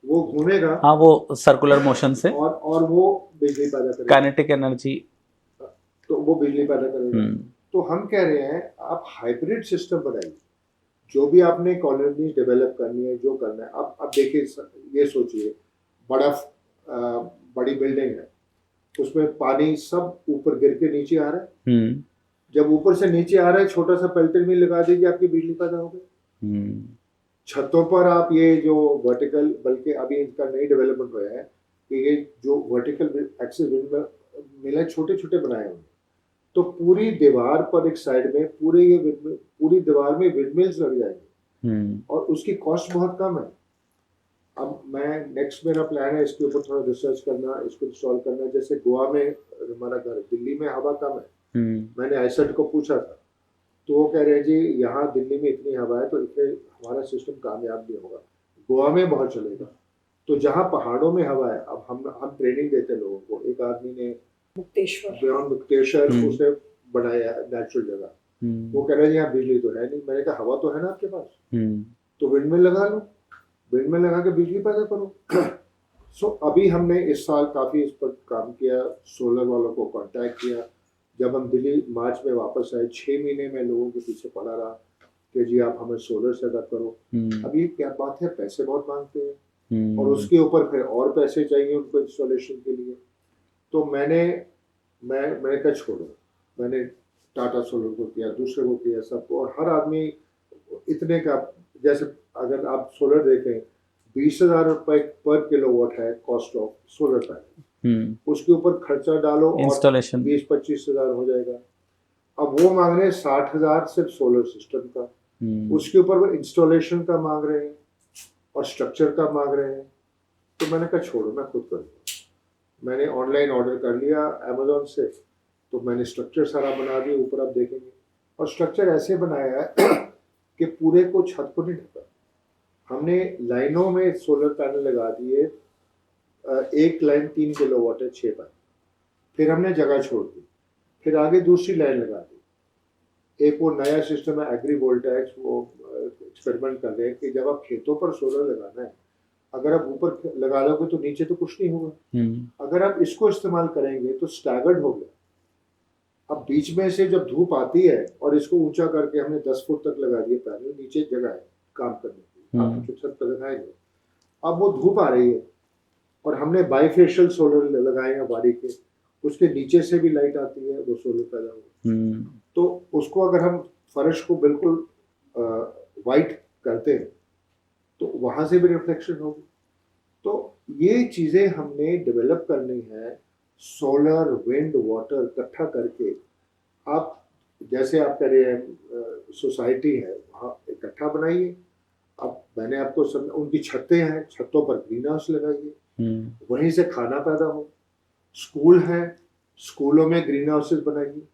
वो घूमेगा। हाँ, वो सर्कुलर मोशन से और वो बिजली पैदा करेगा, काइनेटिक एनर्जी, तो वो बिजली पैदा करेगा। तो हम कह रहे हैं आप हाइब्रिड सिस्टम बनाइए। जो भी आपने कॉलोनीज डेवलप करनी है, जो करना है, अब देखिए, ये सोचिए, बड़ी बिल्डिंग है, उसमें पानी सब ऊपर गिर के नीचे आ रहा है। जब ऊपर से नीचे आ रहा है, छोटा सा पेल्टन व्हील लगा दीजिए, आपकी बिजली पैदा हो गई। छतों पर आप ये जो वर्टिकल, बल्कि अभी इनका नई डेवलपमेंट हुआ है कि ये जो वर्टिकल एक्सिस विंड मिले छोटे छोटे बनाए हुए, तो पूरी दीवार पर एक साइड में पूरी दीवार में विंडमिल्स लग जाएंगे और उसकी कॉस्ट बहुत कम है। अब नेक्स्ट मेरा प्लान है इसके ऊपर थोड़ा रिसर्च करना, इसको इंस्टॉल करना। जैसे गोवा में हमारा घर, दिल्ली में हवा कम है। मैंने आईसेट को पूछा था, तो वो कह रहे हैं जी यहाँ दिल्ली में इतनी हवा है तो इतने हमारा सिस्टम कामयाब नहीं होगा, गोवा में बहुत चलेगा। तो जहाँ पहाड़ों में हवा है, अब हम ट्रेनिंग देते हैं लोगों को। एक आदमी ने मुक्तेश्वर उसने बनाया नेचुरल जगह, वो कह रहे हैं यहाँ बिजली तो है नहीं। मैंने कहा हवा तो है ना आपके पास, तो विंडमिल लगा लो, विंडमिल लगा के बिजली पैदा करो। सो अभी हमने इस साल काफ़ी इस पर काम किया, सोलर वालों को कांटेक्ट किया। जब हम दिल्ली मार्च में वापस आए, 6 महीने में लोगों के पीछे पड़ा रहा कि जी आप हमें सोलर सेटअप करो। अब ये क्या बात है, पैसे बहुत मांगते हैं और उसके ऊपर फिर और पैसे चाहिए उनको इंस्टॉलेशन के लिए। तो मैंने कहा छोड़ो, मैंने टाटा सोलर को किया, दूसरे को किया, सबको। और हर आदमी इतने का, जैसे अगर आप सोलर देखें, 20,000 रुपए पर किलोवाट है कॉस्ट ऑफ सोलर पैनल। उसके ऊपर खर्चा डालो इंस्टॉलेशन 20-25 हज़ार हो जाएगा। अब वो मांग रहे हैं 60,000 सिर्फ सोलर सिस्टम का, उसके ऊपर वो इंस्टॉलेशन का मांग रहे हैं और स्ट्रक्चर का मांग रहे हैं। तो मैंने कहा छोड़ो, मैं खुद करूँगा। मैंने ऑनलाइन ऑर्डर कर लिया अमेजोन से, तो मैंने स्ट्रक्चर सारा बना दिया, ऊपर आप देखेंगे। और स्ट्रक्चर ऐसे बनाया है कि पूरे को छत को नहीं ढका। हमने लाइनों में सोलर पैनल लगा दिए, एक लाइन 3 किलोवाट है, 6 पैनल। फिर हमने जगह छोड़ दी, फिर आगे दूसरी लाइन लगा दी। एक वो नया सिस्टम है एग्री वोल्टेक्स, वो एक्सपेरिमेंट कर रहे हैं कि जब आप खेतों पर सोलर लगाना है, अगर आप ऊपर लगा लोगे तो नीचे तो कुछ नहीं होगा। अगर आप इसको इस्तेमाल करेंगे तो स्टैगर्ड हो गया। अब बीच में से जब धूप आती है, और इसको ऊंचा करके हमने 10 फुट तक लगा दिए पैनल, नीचे जगह है काम करने की, आप जो छत पर लगाएंगे। अब वो धूप आ रही है और हमने बाईफेशियल सोलर लगाए हैं बारी के, उसके नीचे से भी लाइट आती है, वो सोलर पैदा होगा। तो उसको अगर हम फर्श को बिल्कुल वाइट करते हैं तो वहां से भी रिफ्लेक्शन होगी। तो ये चीजें हमने डेवलप करनी है, सोलर विंड वाटर इकट्ठा करके। आप जैसे आप कह रहे हैं सोसाइटी है वहाँ इकट्ठा बनाइए। अब मैंने आपको उनकी छतें हैं, छतों पर ग्रीन हाउस लगाइए, वहीं से खाना पैदा हो। स्कूल है, स्कूलों में ग्रीन हाउसेस बनाइए,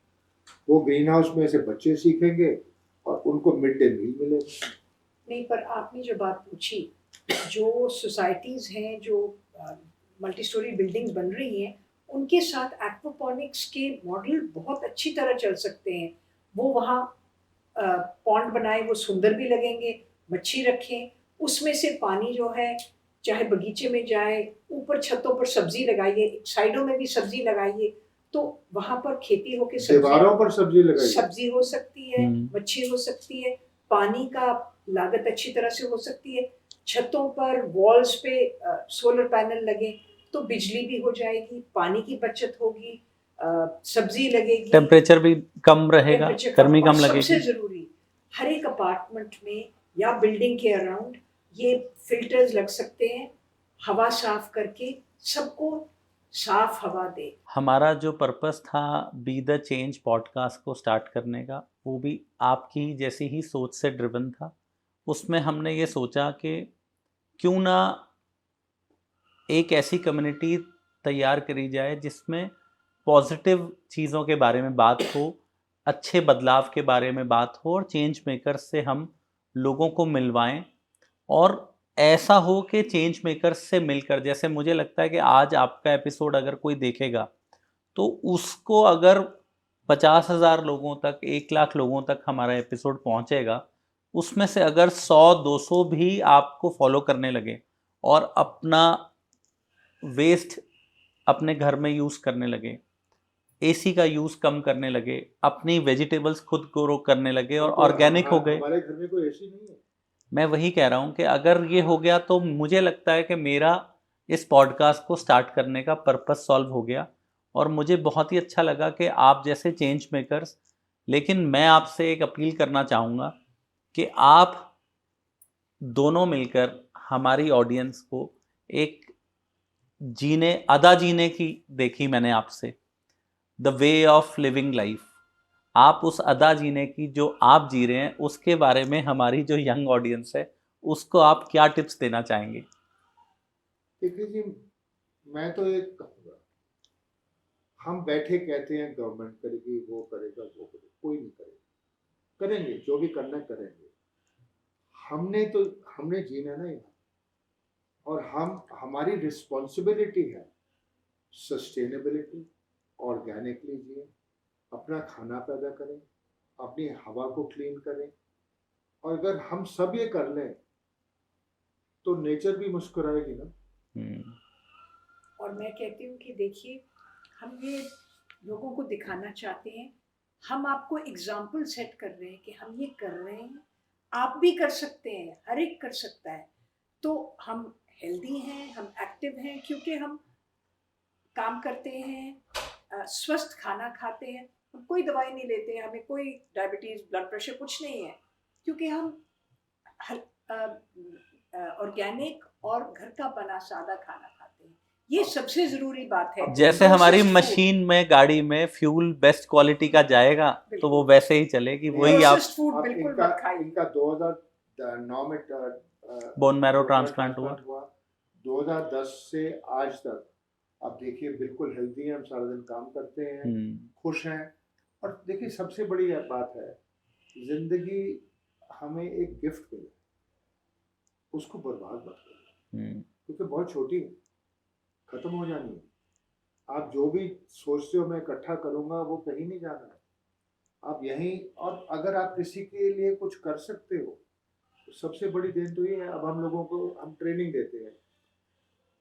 वो ग्रीन हाउस में से बच्चे सीखेंगे और उनको मिड डे मील मिलेगा। नहीं, पर आपने जो बात पूछी, जो सोसाइटीज़ हैं, जो मल्टी स्टोरी बिल्डिंग्स बन रही हैं, उनके साथ एक्वापॉनिक्स के मॉडल बहुत अच्छी तरह चल सकते हैं। वो वहाँ पॉन्ड बनाए, वो सुंदर भी लगेंगे, मच्छी रखें, उसमें से पानी जो है चाहे बगीचे में जाए, ऊपर छतों पर सब्जी लगाइए, साइडों में भी सब्जी लगाइए, तो वहाँ पर खेती होके दीवारों पर सब्जी लगाइए, सब्जी हो सकती है, मच्छी हो सकती है, पानी का लागत अच्छी तरह से हो सकती है। छतों पर वॉल्स पे सोलर पैनल लगे तो बिजली भी हो जाएगी, पानी की बचत होगी, सब्जी लगेगी, टेम्परेचर भी कम रहेगा, टेम्परेचर गर्मी और कम सबसे लगेगी। जरूरी, हर एक अपार्टमेंट में या बिल्डिंग के अराउंड ये फिल्टर्स लग सकते हैं, हवा साफ करके सबको साफ हवा दे। हमारा जो पर्पस था बी द चेंज पॉडकास्ट को स्टार्ट करने का, वो भी आपकी जैसी ही सोच से ड्रिवन था। उसमें हमने ये सोचा कि क्यों ना एक ऐसी कम्युनिटी तैयार करी जाए जिसमें पॉजिटिव चीज़ों के बारे में बात हो, अच्छे बदलाव के बारे में बात हो, और चेंज मेकर्स से हम लोगों को मिलवाएं। और ऐसा हो कि चेंज मेकर्स से मिलकर, जैसे मुझे लगता है कि आज आपका एपिसोड अगर कोई देखेगा तो उसको अगर 50,000 लोगों तक, 1 लाख लोगों तक हमारा एपिसोड पहुंचेगा, उसमें से अगर 100-200 भी आपको फॉलो करने लगे और अपना वेस्ट अपने घर में यूज़ करने लगे, एसी का यूज़ कम करने लगे, अपनी वेजिटेबल्स खुद ग्रो करने लगे और ऑर्गेनिक हो गए। हमारे घर में कोई एसी नहीं है। मैं वही कह रहा हूँ कि अगर ये हो गया तो मुझे लगता है कि मेरा इस पॉडकास्ट को स्टार्ट करने का पर्पस सॉल्व हो गया। और मुझे बहुत ही अच्छा लगा कि आप जैसे चेंज मेकर्स, लेकिन मैं आपसे एक अपील करना चाहूँगा कि आप दोनों मिलकर हमारी ऑडियंस को एक अदा जीने की देखी मैंने आपसे, the way of living life, आप उस अदा जीने की जो आप जी रहे हैं उसके बारे में हमारी जो यंग ऑडियंस है उसको आप क्या टिप्स देना चाहेंगे? देखिए जी, मैं तो एक कहूँगा, हम बैठे कहते हैं गवर्नमेंट करेगी, वो करेगा, वो करेगा, कोई नहीं करेगा। करेंगे जो भी करना करेंगे। हमने जीना ना यहाँ, और हमारी रिस्पॉन्सिबिलिटी है सस्टेनेबिलिटी, ऑर्गेनिकली जिए, अपना खाना पैदा करें, अपनी हवा को क्लीन करें। और अगर हम सब ये कर लें तो नेचर भी मुस्कुराएगी ना। और मैं कहती हूँ कि देखिए, हम ये लोगों को दिखाना चाहते हैं, हम आपको एग्जाम्पल सेट कर रहे हैं कि हम ये कर रहे हैं, आप भी कर सकते हैं, हर एक कर सकता है। तो हम हेल्दी हैं, हम एक्टिव हैं क्योंकि हम काम करते हैं, स्वस्थ खाना खाते हैं, हम कोई दवाई नहीं लेते हैं, हमें कोई डायबिटीज़, ब्लड प्रेशर कुछ नहीं है, क्योंकि हम ऑर्गेनिक और घर का बना सादा खाना खाते हैं। ये सबसे जरूरी बात है। जैसे हमारी मशीन में, गाड़ी में फ्यूल बेस्ट क्वालिटी का जाएगा तो वो वैसे ही चलेगी। वही आप फूड बिल्कुल मत खाइए। इनका 2009 में बोन मैरो ट्रांसप्लांट हुआ। 2010 से आज तक आप देखिए बिल्कुल हेल्दी हैं, हम सारा दिन काम करते हैं, खुश हैं। और देखिए सबसे बड़ी बात है, जिंदगी हमें एक गिफ्ट मिली, उसको बर्बाद मत करिए, क्योंकि बहुत छोटी है, खत्म हो जानी है। आप जो भी सोचते हो मैं इकट्ठा करूंगा, वो कहीं नहीं जाना है, आप यहीं। और अगर आप किसी के लिए कुछ कर सकते हो तो सबसे बड़ी देन तो ये है। अब हम लोगों को हम ट्रेनिंग देते हैं,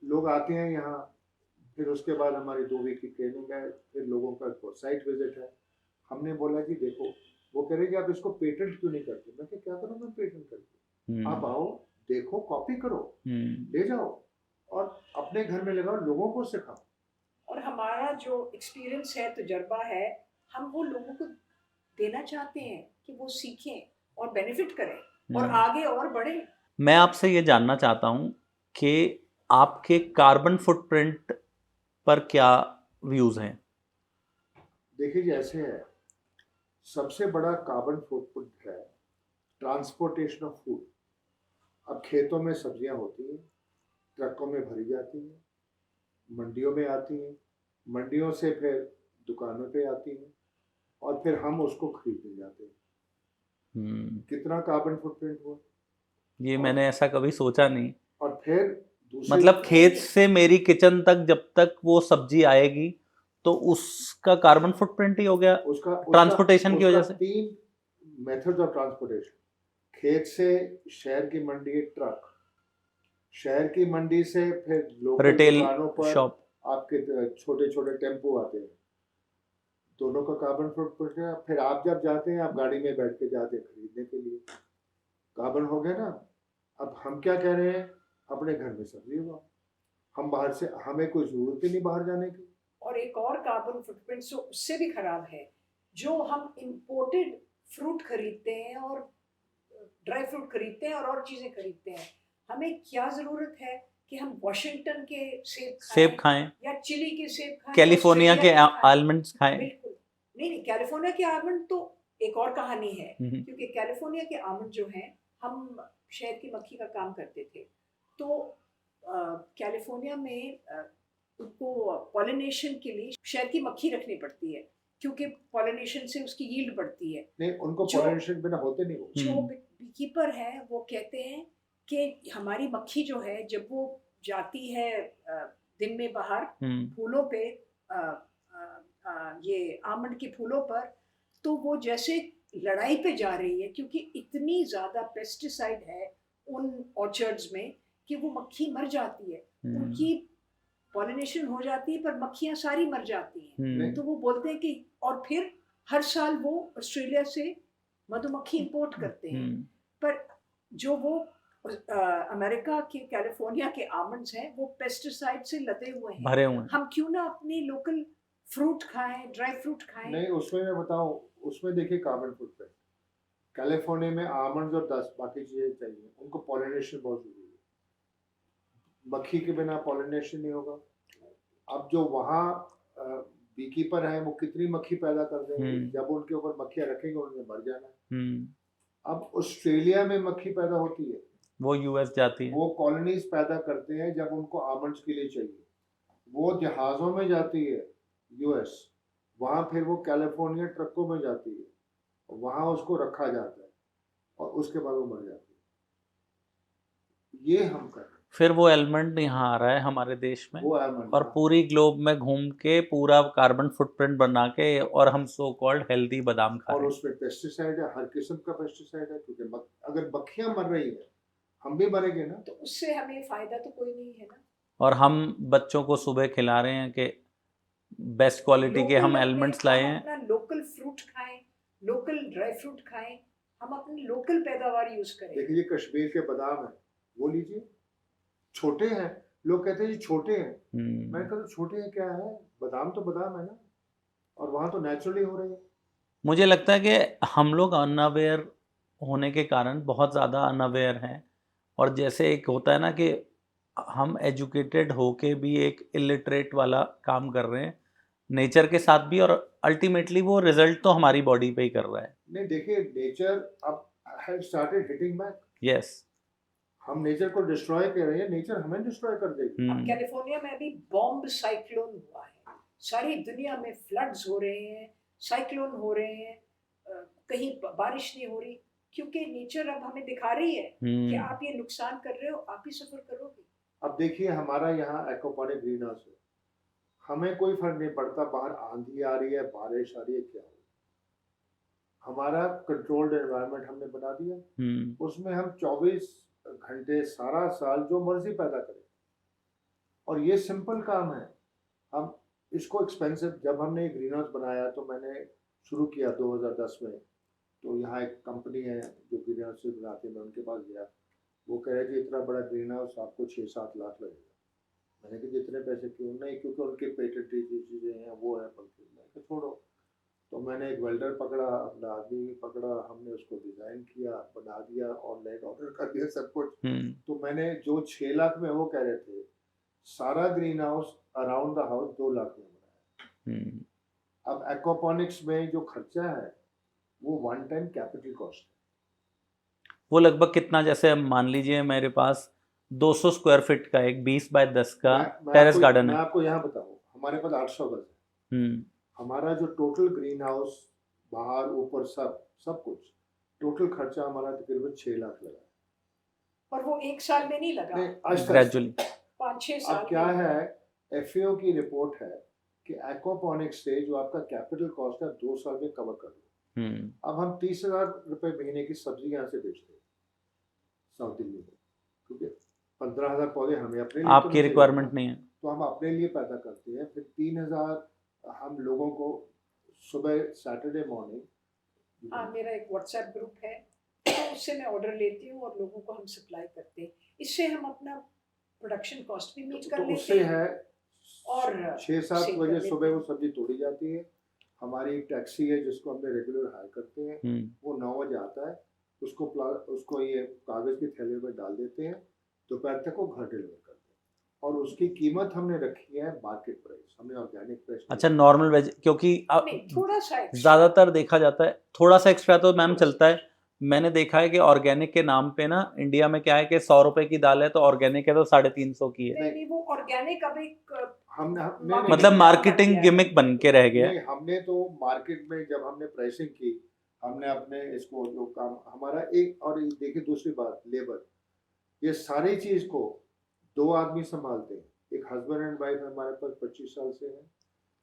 लोग आते हैं यहाँ, फिर उसके बाद हमारी 2 वीक की ट्रेनिंग है, फिर लोगों का साइट विजिट है। हमने बोला कि देखो, वो कह रहे कि आप इसको पेटेंट क्यों नहीं करते। मैं क्या करूँ मैं पेटेंट करके? आप आओ, देखो, कॉपी करो, ले जाओ और अपने घर में लगाओ, लोगों को सिखाओ। और हमारा जो एक्सपीरियंस है, तजुर्बा है, हम वो लोगों को देना चाहते हैं कि वो सीखें और बेनिफिट करें और आगे और बढ़ें। मैं आपसे ये जानना चाहता हूँ कि आपके कार्बन फुटप्रिंट पर क्या व्यूज़ हैं? देखिए जैसे है, सबसे बड़ा कार्बन फुटप्रिंट है ट्रांसपोर्टेशन ऑफ फूड। अब खेतों में सब्जियां होती हैं, ट्रकों में भरी जाती हैं, मंडियों में आती हैं, मंडियों से फिर दुकानों पे आती हैं और फिर हम उसको खरीदने जाते हैं। कितना कार्बन फुटप्रिंट हुआ? ये मैंने ऐसा कभी सोचा नहीं। और फिर दूसरी मतलब खेत से मेरी किचन तक जब तक वो सब्जी आएगी तो उसका कार्बन फुटप्रिंट ही हो गया उसका ट्रांसपोर्टेशन की वजह से। 3 मेथड्स ऑफ ट्रांसपोर्टेशन। खेत से शहर की मंडी ट्रक, शहर की मंडी से फिर लोकल रिटेल दुकानों पर शॉप। आपके छोटे छोटे टेम्पो आते हैं, दोनों का कार्बन फुटप्रिंट है। फिर आप जब जाते हैं, आप गाड़ी में बैठ के जाते हैं खरीदने के लिए, कार्बन हो गया ना। अब हम क्या कह रहे हैं, अपने घर में सब्जी उगाओ, हम बाहर से, हमें कोई जरूरत ही नहीं बाहर जाने की। और एक और कार्बन फुटप्रिंट जो उससे भी खराब है, जो हम इंपोर्टेड फ्रूट खरीदते हैं और ड्राई फ्रूट खरीदते हैं और चीजें खरीदते हैं। हमें क्या जरूरत है कि हम वॉशिंगटन के सेब खाएं या चिली के सेब खाएं, कैलिफोर्निया के ऑस्ट्रेलिया खाएं। आलमंड्स खाएं। बिल्कुल नहीं, कैलिफोर्निया के आलमंड तो एक और कहानी है, क्योंकि कैलिफोर्निया के आलमंड जो हैं, हम शहद की मक्खी का काम करते थे, तो कैलिफोर्निया में उनको पॉलिनेशन के लिए शहद की मक्खी रखनी पड़ती है, क्योंकि पॉलिनेशन से उसकी यील्ड बढ़ती है। नहीं, उनको पॉलिनेशन बिना होते नहीं वो। जो बीकीपर है वो कहते हैं कि हमारी मक्खी जो है, जब वो जाती है दिन में बाहर फूलों पे, ये आमंड के फूलों पर, तो वो जैसे लड़ाई पे जा रही है, क्योंकि इतनी ज्यादा पेस्टिसाइड है उन ऑर्चर्ड्स में कि वो मक्खी मर जाती है। उनकी पॉलिनेशन हो जाती है पर मक्खियां सारी मर जाती हैं। तो वो बोलते हैं कि, और फिर हर साल वो ऑस्ट्रेलिया से मधुमक्खी इंपोर्ट करते हैं, पर जो वो अमेरिका के कैलिफोर्निया के आमंड्स हैं, वो पेस्टिसाइड से लदे हुए हैं, भरे हुए हैं। हम क्यों ना अपनी लोकल फ्रूट खाएं, ड्राई फ्रूट खाएं। नहीं, उसमें मैं बताऊं, उसमें देखिए कार्बन फुटप्रिंट, कैलिफोर्निया में आमंड्स और 10 बाकी चीजें चाहिए, उनको पॉलिनेशन बहुत जरूरी है, मक्खी के बिना पॉलिनेशन नहीं होगा। अब जो वहाँ बीकीपर हैं, वो कितनी मक्खी पैदा कर देंगे, जब उनके ऊपर मक्खियां रखेंगे उन्हें मर जाना है। अब ऑस्ट्रेलिया में मक्खी पैदा होती है, वो यूएस जाती है, वो कॉलोनीज पैदा करते हैं जब उनको आमंड्स के लिए चाहिए, वो जहाज़ों में जाती है यूएस, वहाँ फिर वो कैलिफोर्निया ट्रकों में जाती है, वहाँ उसको रखा जाता है और उसके बाद वो मर जाती है। ये हम कर रहे हैं। फिर वो एलमंड यहाँ आ रहा है हमारे देश में, वो एलमंड और पूरी ग्लोब में घूम के पूरा कार्बन फुटप्रिंट बना के, और हम सो कॉल्ड हेल्दी बादाम खा रहे हैं। और उसमें पेस्टिसाइड है, हर किस्म का पेस्टिसाइड है, क्योंकि अगर मक्खियां मर रही है, हम भी मरेंगे ना, तो उससे हमें फायदा तो कोई नहीं है ना। और हम बच्चों को सुबह खिला रहे हैं कि बेस्ट क्वालिटी के हम एलमंड्स लाए हैं। अपना लोकल फ्रूट खाएं, लोकल ड्राई फ्रूट खाएं, हम अपनी लोकल पैदावार यूज करें। देखिए कश्मीर के बादाम है, वो लीजिए, छोटे हैं, लोग कहते हैं जी छोटे हैं, मैंने कहा छोटे हैं क्या है, बादाम तो बादाम है ना, और वहाँ तो नेचुरली हो रही है। मुझे लगता है कि हम लोग अनअवेयर होने के कारण बहुत ज़्यादा अनअवेयर हैं, और जैसे एक होता है ना कि हम एजुकेटेड होके भी एक इलिटरेट वाला काम कर रहे हैं नेचर के साथ भी, और अल्टीमेटली वो रिजल्ट तो हमारी बॉडी पे ही कर रहा है। नहीं देखिए, नेचर अब has started hitting back. Yes, हम नेचर को डिस्ट्रॉय कर रहे हैं, नेचर हमें डिस्ट्रॉय कर देगी। अब कैलिफोर्निया में भी बॉम्ब साइक्लोन हुआ है, सारी दुनिया में फ्लड्स हो रहे हैं, साइक्लोन हो रहे हैं, कहीं बारिश नहीं हो रही, क्योंकि नेचर अब हमें दिखा रही है कि आप ये नुकसान कर रहे हो, आप ही सफर करोगे। अब देखिए हमारा यहाँ एक्वापॉनिक ग्रीन हाउस है, हमें कोई फर्क नहीं पड़ता बाहर आंधी आ रही है, बारिश आ रही है, क्या हो, हमारा कंट्रोल्ड एनवायरनमेंट हमने बना दिया, उसमें हम 24 घंटे सारा साल जो मर्जी पैदा करें, और ये सिंपल काम है। हम इसको एक्सपेंसिव, जब हमने ग्रीन हाउस बनाया तो मैंने शुरू किया 2010 में, तो यहाँ एक कंपनी है जो ग्रीन हाउस बनाती है, मैं उनके पास गया, वो कह रहे जी इतना बड़ा ग्रीन हाउस आपको 6-7 लाख लगेगा। मैंने कहा जितने पैसे क्यों नहीं, क्योंकि उनके पेटेंट चीज़ें हैं वो है, बल्कि मैंने कहा छोड़ो। तो मैंने एक वेल्डर पकड़ा, अपना आदमी पकड़ा, हमने उसको डिज़ाइन किया, बना दिया, ऑनलाइन ऑर्डर कर दिया सब कुछ। तो मैंने जो 6 लाख में वो कह रहे थे, सारा green house around the house 2 lakh में बनाया। अब एक्वापॉनिक्स में जो खर्चा है वो वन टाइम कैपिटल कॉस्ट है। वो लगभग कितना, जैसे अब मान लीजिए मेरे पास 200 स्क्वायर फीट का एक 20 बाय 10 का टेरेस गार्डन मैं है। आपको यहाँ बताऊँ, हमारे पास 800 गज है। हमारा जो टोटल ग्रीन हाउस, बाहर ऊपर सब कुछ, टोटल खर्चा हमारा तकरीबन 6 लाख लगा है। और वो एक साल में नहीं लगा, ग्रेजुअली 5-6 साल। अब क्या है, एफएओ की रिपोर्ट है कि एक्वापॉनिक्स से जो आपका कैपिटल कॉस्ट है 2 साल में कवर कर लो। अब हम 30,000 रुपए महीने की सब्जी यहाँ से बेचते हैं साउथ दिल्ली में, क्योंकि 15,000 पौधे हमें अपने लिए आपकी रिक्वायरमेंट नहीं है, तो हम अपने लिए पैदा करते हैं। फिर 3,000 हम लोगों को सुबह सैटरडे मॉर्निंग। हाँ, मेरा एक व्हाट्सएप ग्रुप है, तो उससे मैं ऑर्डर लेती हूँ और लोगों को हम सप्लाई करते हैं। इससे हम अपना प्रोडक्शन कॉस्ट भी मीट कर तो लेते उससे हैं है और 6-7 बजे सुबह वो सब्जी तोड़ी जाती है। हमारी एक टैक्सी है जिसको हमने रेगुलर हायर करते हैं, वो 9 बजे आता है, उसको ये कागज की थैली में डाल देते हैं, दोपहर तक वो घर डिलीवर करते हैं। और उसकी कीमत हमने रखी है मार्केट प्राइस, हमने ऑर्गेनिक प्राइस। अच्छा, नॉर्मल वेज, क्योंकि थोड़ा सा ज्यादातर देखा जाता है, थोड़ा सा एक्स्ट्रा तो मैम चलता है। मैंने देखा है कि ऑर्गेनिक के नाम पे ना इंडिया में क्या है कि 100 रुपए की दाल है तो ऑर्गेनिक है तो 350 की है। नहीं, वो ऑर्गेनिक अब एक मतलब मार्केटिंग गिमिक बन के रह गया। नहीं, हमने तो मार्केट में जब हमने प्राइसिंग की, हमने अपने इसको जो काम हमारा एक, और देखिए दूसरी बात, लेबर, ये सारी चीज को 2 आदमी संभालते हैं। एक हस्बैंड एंड वाइफ हमारे पास 25 साल से है,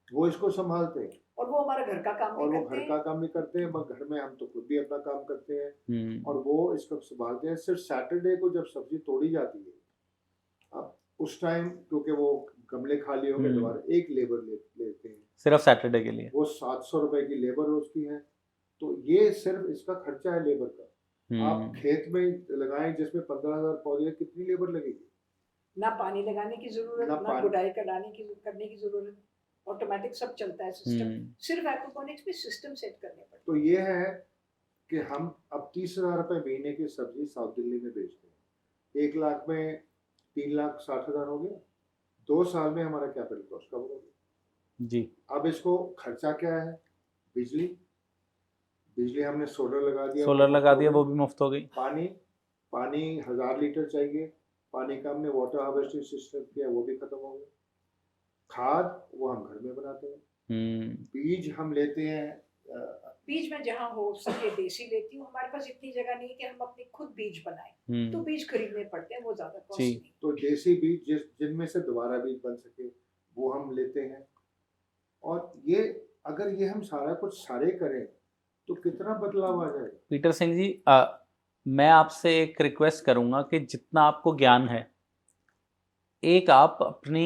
वो इसको संभालते हैं और वो हमारा घर का काम और वो घर का काम भी करते हैं। बस घर में हम तो खुद भी अपना काम करते हैं और वो इसको संभालते हैं। सिर्फ सैटरडे को जब सब्जी तोड़ी जाती है, अब उस टाइम क्योंकि वो गमले खाली हो गए, दोबारा एक लेबर लेते हैं सिर्फ सैटरडे के लिए, वो 700 रुपए की लेबर उसकी है। तो ये सिर्फ इसका खर्चा है लेबर का। आप खेत में लगाएं जिसमें 15,000 पौधे, कितनी लेबर लगेगी? ना पानी लगाने की जरूरत, ना गुड़ाई करने की जरूरत, ऑटोमेटिक सब चलता है सिस्टम। सिर्फ एक्वापॉनिक्स में सिस्टम सेट करने पड़ते। तो ये है कि हम अब 30,000 रुपए महीने की सब्जी साउथ दिल्ली में बेचते हैं। 1 लाख में 3,60,000 हो गया, 2 साल में हमारा कैपिटल कॉस्ट कवर हो गया जी। अब इसको खर्चा क्या है? बिजली हमने सोलर लगा दिया, वो भी मुफ्त हो गई। पानी 1000 लीटर चाहिए, पानी का हमने वाटर हार्वेस्टिंग सिस्टम किया, वो भी खत्म हो गया। खाद वो हम घर में बनाते हैं। बीज हम लेते हैं, बीज में जहाँ हो सके देसी लेती हूँ। हमारे पास इतनी जगह नहीं है कि हम अपने खुद बीज बनाएं, तो बीज खरीदने पड़ते हैं, वो ज्यादा कॉस्ट नहीं। तो देसी बीज जिनमें से दोबारा बीज बन सके वो हम लेते हैं। और ये अगर ये हम सारा कुछ सारे करें तो कितना बदलाव आ जाएगा। पीटर सिंह जी, मैं आपसे एक रिक्वेस्ट करूंगा कि जितना आपको ज्ञान है, एक आप अपनी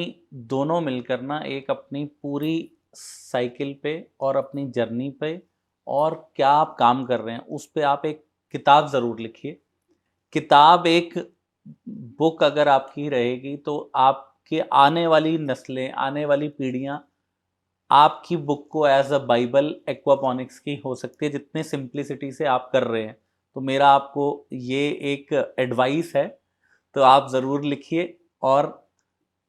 दोनों मिलकर ना एक अपनी पूरी साइकिल पे और अपनी जर्नी पे और क्या आप काम कर रहे हैं उस पे आप एक किताब ज़रूर लिखिए। किताब एक बुक अगर आपकी रहेगी तो आपके आने वाली नस्लें, आने वाली पीढ़ियां आपकी बुक को एज अ बाइबल एक्वापॉनिक्स की हो सकती है, जितने सिंप्लिसिटी से आप कर रहे हैं। तो मेरा आपको ये एक एडवाइस है, तो आप ज़रूर लिखिए और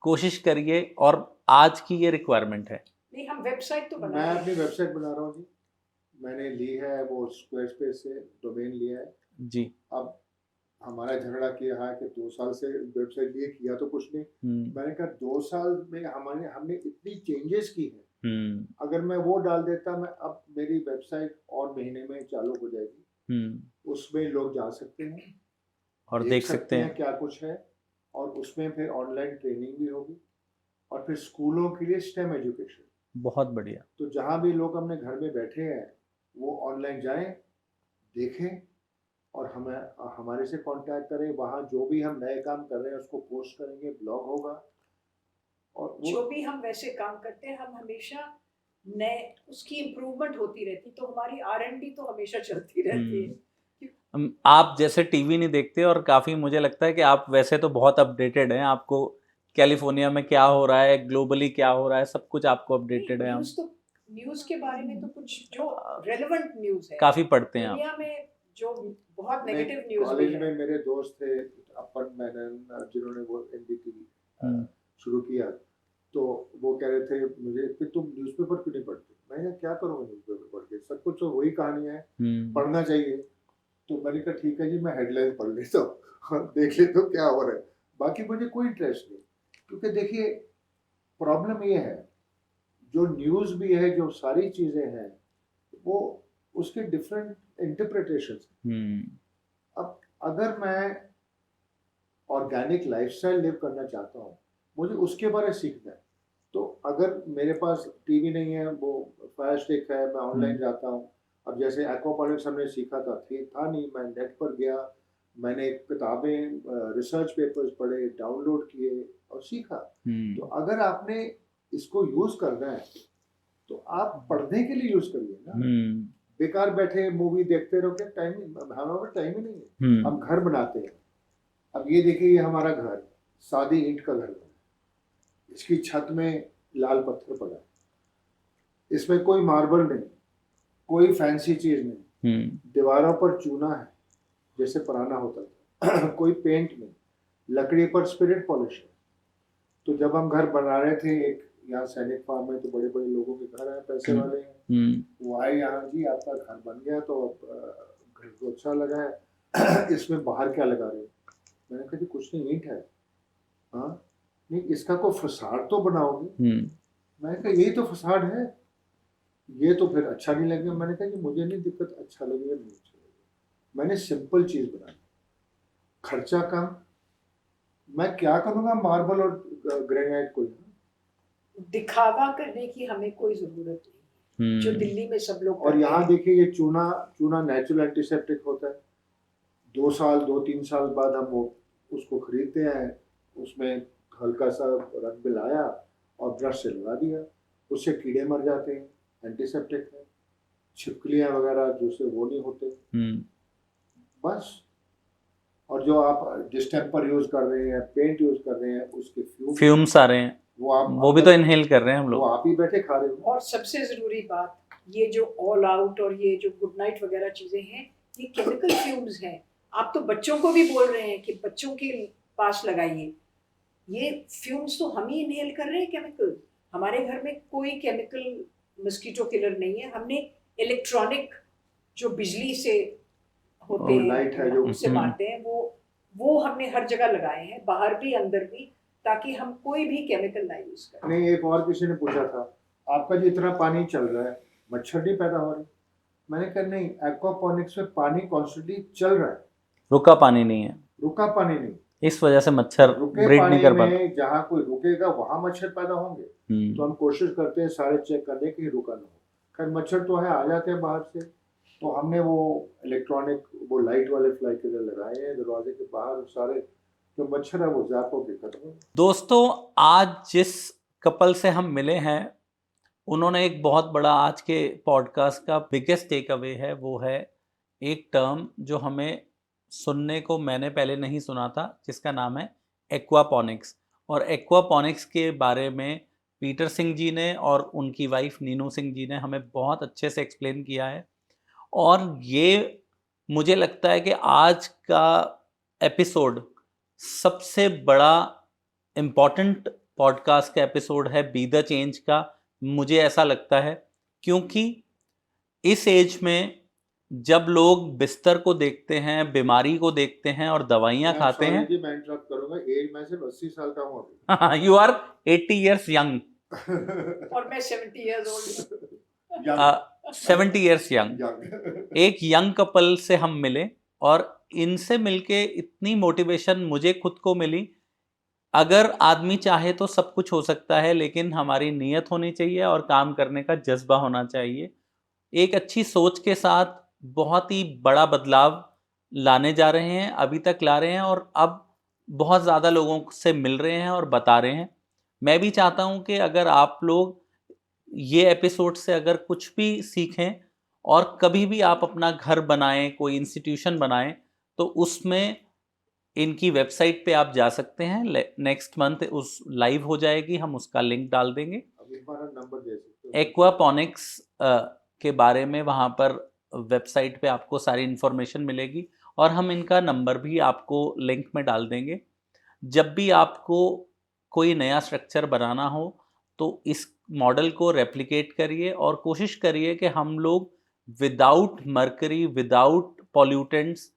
कोशिश करिए। और आज की ये रिक्वायरमेंट है। नहीं, हम वेबसाइट तो मैं अपनी वेबसाइट बना रहा हूँ जी, मैंने ली है वो स्क्वायरस्पेस से डोमेन लिया है जी। अब हमारा झगड़ा किया है कि 2 साल से वेबसाइट लिए, किया तो कुछ नहीं। मैंने कहा 2 साल में हमने इतनी चेंजेस की है, अगर मैं वो डाल देता, मैं अब मेरी वेबसाइट और महीने में चालू हो जाएगी, उसमें लोग जा सकते हैं और देख सकते हैं क्या कुछ है, और उसमें फिर ऑनलाइन ट्रेनिंग भी होगी और फिर स्कूलों के लिए स्टेम एजुकेशन। बहुत बढ़िया। तो जहाँ भी लोग अपने घर में बैठे हैं वो ऑनलाइन जाएं, देखें और हमारे से कांटेक्ट करें। वहाँ जो भी हम नए काम कर रहे हैं उसको पोस्ट करेंगे, ब्लॉग होगा। और जो भी हम वैसे काम करते हैं, हम हमेशा नए उसकी इम्प्रूवमेंट होती रहती, तो हमारी R&D तो हमेशा चलती रहती है। आप जैसे टीवी नहीं देखते और काफ़ी मुझे लगता है कि आप वैसे तो बहुत अपडेटेड हैं, आपको कैलिफोर्निया में क्या हो रहा है, ग्लोबली क्या हो रहा है, सब कुछ आपको अपडेटेड है। हम न्यूज़ के बारे में तो कुछ जो रेलेवेंट न्यूज़ है काफ़ी पढ़ते हैं आप। दुनिया में, जो बहुत नेगेटिव न्यूज़ भी कॉलेज है। में मेरे दोस्त थे अपन मैनन, जिन्होंने वो एनडीटी शुरू किया, तो वो कह रहे थे मुझे कि तुम न्यूज़पेपर क्यों नहीं पढ़ते। मैंने क्या करूँगा न्यूज़पेपर पढ़ के, सब कुछ तो वही कहानी है, पढ़ना चाहिए। तो मैंने कहा ठीक है जी, मैं हेडलाइन पढ़ लेता हूँ, देख लेता हूँ क्या हो रहा है, बाकी मुझे कोई इंटरेस्ट नहीं। क्योंकि देखिए प्रॉब्लम ये है, जो न्यूज़ भी है, जो सारी चीज़ें हैं, वो उसके डिफरेंट इंटरप्रिटेशंस। अब अगर मैं ऑर्गेनिक लाइफस्टाइल लिव करना चाहता हूँ, मुझे उसके बारे में सीखना है। तो अगर मेरे पास टीवी नहीं है, वो फायर स्टिक है, मैं ऑनलाइन जाता हूँ। अब जैसे एक्वापॉनिक्स हमने सीखा था नहीं, मैं नेट पर गया, मैंने किताबें, रिसर्च पेपर्स पढ़े, डाउनलोड किए और सीखा। तो अगर आपने इसको यूज करना है तो आप पढ़ने के लिए यूज करिए ना। बेकार बैठे मूवी देखते रहो, क्या टाइम, हमारे पास टाइम ही नहीं है। हम घर बनाते हैं, अब ये देखिए, ये हमारा घर सादी ईंट का घर है, इसकी छत में लाल पत्थर पड़ा है, इसमें कोई मार्बल नहीं, कोई फैंसी चीज नहीं, दीवारों पर चूना है जैसे पुराना होता था, कोई पेंट नहीं, लकड़ी पर स्पिरिट पॉलिश है। तो जब हम घर बना रहे थे, एक यहाँ सैनिक फार्म में, तो बड़े बड़े लोगों के घर हैं, पैसे वाले हैं, वो आए यहाँ, जी आपका घर बन गया, तो घर को अच्छा लगा है, इसमें बाहर क्या लगा रहे हो। मैंने कहा जी कुछ नहीं, ईंट है। हाँ नहीं, इसका कोई फसाड तो बनाओगे। मैंने कहा यही तो फसाड है, ये तो फिर अच्छा नहीं लगेगा। मैंने कहा कि मुझे नहीं दिक्कत, अच्छा लगेगा नहीं अच्छा लगेगा, मैंने सिंपल चीज बनाई, खर्चा कम। मैं क्या करूँगा मार्बल और ग्रेनाइट को, दिखावा करने की हमें कोई जरूरत नहीं, जो दिल्ली में सब लोग। और यहाँ देखिए, ये चूना नेचुरल एंटीसेप्टिक होता है। 2-3 साल बाद हम वो उसको खरीदते हैं, उसमें हल्का सा रंग मिलाया और ब्रश से लगा दिया, उससे कीड़े मर जाते हैं, एंटीसेप्टिक है। छिपकलियाँ वगैरह जो से वो नहीं होते, बस। और जो आप डिस्टेम्पर यूज कर रहे हैं, पेंट यूज कर रहे हैं, उसके फ्यूम्स आ रहे हैं, वो भी तो इनहेल कर रहे हैं हम लोग, वो आप ही बैठे खा रहे हो। और सबसे जरूरी बात, ये जो ऑल आउट और ये जो गुड नाइट वगैरह चीजें हैं, ये केमिकल फ्यूम्स हैं। आप तो बच्चों को भी बोल रहे हैं कि बच्चों के पास लगाइए, ये फ्यूम्स तो हम ही इनहेल कर रहे हैं, केमिकल। हमारे घर में कोई केमिकल मस्कीटो किलर नहीं है, हमने इलेक्ट्रॉनिक जो बिजली से होते हैं, लाइट है जो उससे मारते हैं, वो हमने हर जगह लगाए हैं, बाहर भी अंदर भी, ताकि हम कोई भी केमिकल ना यूज करें। नहीं, एक और किसी ने पूछा था, आपका जो इतना पानी चल रहा है, मच्छर नहीं पैदा हो रहे। मैंने कहा नहीं, एक्वापॉनिक्स में पानी कॉन्स्टेंटली चल रहा है, रुका पानी नहीं है, रुका पानी नहीं। इस वजह से मच्छर ब्रीड नहीं कर पाते। जहाँ कोई रुकेगा वहां मच्छर पैदा होंगे। तो हम कोशिश करते हैं सारे चेक करने की, रुका ना हो। खैर मच्छर तो है, आ जाते हैं बाहर से, तो हमने वो इलेक्ट्रॉनिक वो लाइट वाले फ्लाई किलर लगाए हैं दरवाजे के बाहर, सारे जो मच्छर है वो ज़्यादा हो के खत्म। दोस्तों, आज जिस कपल से हम मिले हैं, उन्होंने एक बहुत बड़ा, आज के पॉडकास्ट का बिगेस्ट टेक अवे है, वो है एक टर्म जो हमें सुनने को मैंने पहले नहीं सुना था, जिसका नाम है एक्वापॉनिक्स। और एक्वापॉनिक्स के बारे में पीटर सिंह जी ने और उनकी वाइफ नीनू सिंह जी ने हमें बहुत अच्छे से एक्सप्लेन किया है। और ये मुझे लगता है कि आज का एपिसोड सबसे बड़ा इम्पॉर्टेंट पॉडकास्ट का एपिसोड है, बी द चेंज का, मुझे ऐसा लगता है। क्योंकि इस एज में जब लोग बिस्तर को देखते हैं, बीमारी को देखते हैं और दवाइयाँ खाते हैं। जी मैं इंटरप्ट करूंगा, एज में सिर्फ 80 साल का हूँ अभी। यू आर 80 years young और मैं 70 years old। 70 years young। एक यंग कपल से हम मिले और इनसे मिलके इतनी मोटिवेशन मुझे खुद को मिली। अगर आदमी चाहे तो सब कुछ हो सकता है, लेकिन हमारी नीयत होनी चाहिए और काम करने का जज्बा होना चाहिए। एक अच्छी सोच के साथ बहुत ही बड़ा बदलाव लाने जा रहे हैं, अभी तक ला रहे हैं और अब बहुत ज़्यादा लोगों से मिल रहे हैं और बता रहे हैं। मैं भी चाहता हूं कि अगर आप लोग ये एपिसोड से अगर कुछ भी सीखें और कभी भी आप अपना घर बनाएं, कोई इंस्टीट्यूशन बनाएं, तो उसमें इनकी वेबसाइट पे आप जा सकते हैं, नेक्स्ट मंथ उस लाइव हो जाएगी, हम उसका लिंक डाल देंगे। अभी हमारा नंबर दे सकते हो? एक्वापॉनिक्स के बारे में वहाँ पर वेबसाइट पे आपको सारी इन्फॉर्मेशन मिलेगी और हम इनका नंबर भी आपको लिंक में डाल देंगे। जब भी आपको कोई नया स्ट्रक्चर बनाना हो तो इस मॉडल को रेप्लिकेट करिए और कोशिश करिए कि हम लोग विदाउट मर्करी, विदाउट पॉल्यूटेंट्स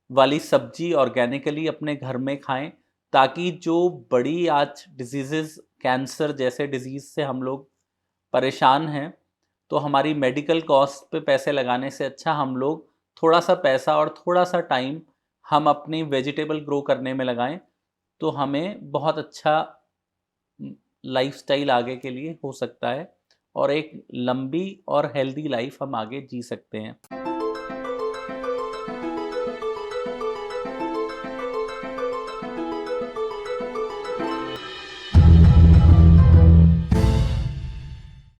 वाली सब्जी ऑर्गेनिकली अपने घर में खाएं, ताकि जो बड़ी आज डिजीज़ेस, कैंसर जैसे डिजीज़ से हम लोग परेशान हैं, तो हमारी मेडिकल कॉस्ट पे पैसे लगाने से अच्छा हम लोग थोड़ा सा पैसा और थोड़ा सा टाइम हम अपनी वेजिटेबल ग्रो करने में लगाएं, तो हमें बहुत अच्छा लाइफस्टाइल आगे के लिए हो सकता है और एक लंबी और हेल्दी लाइफ हम आगे जी सकते हैं।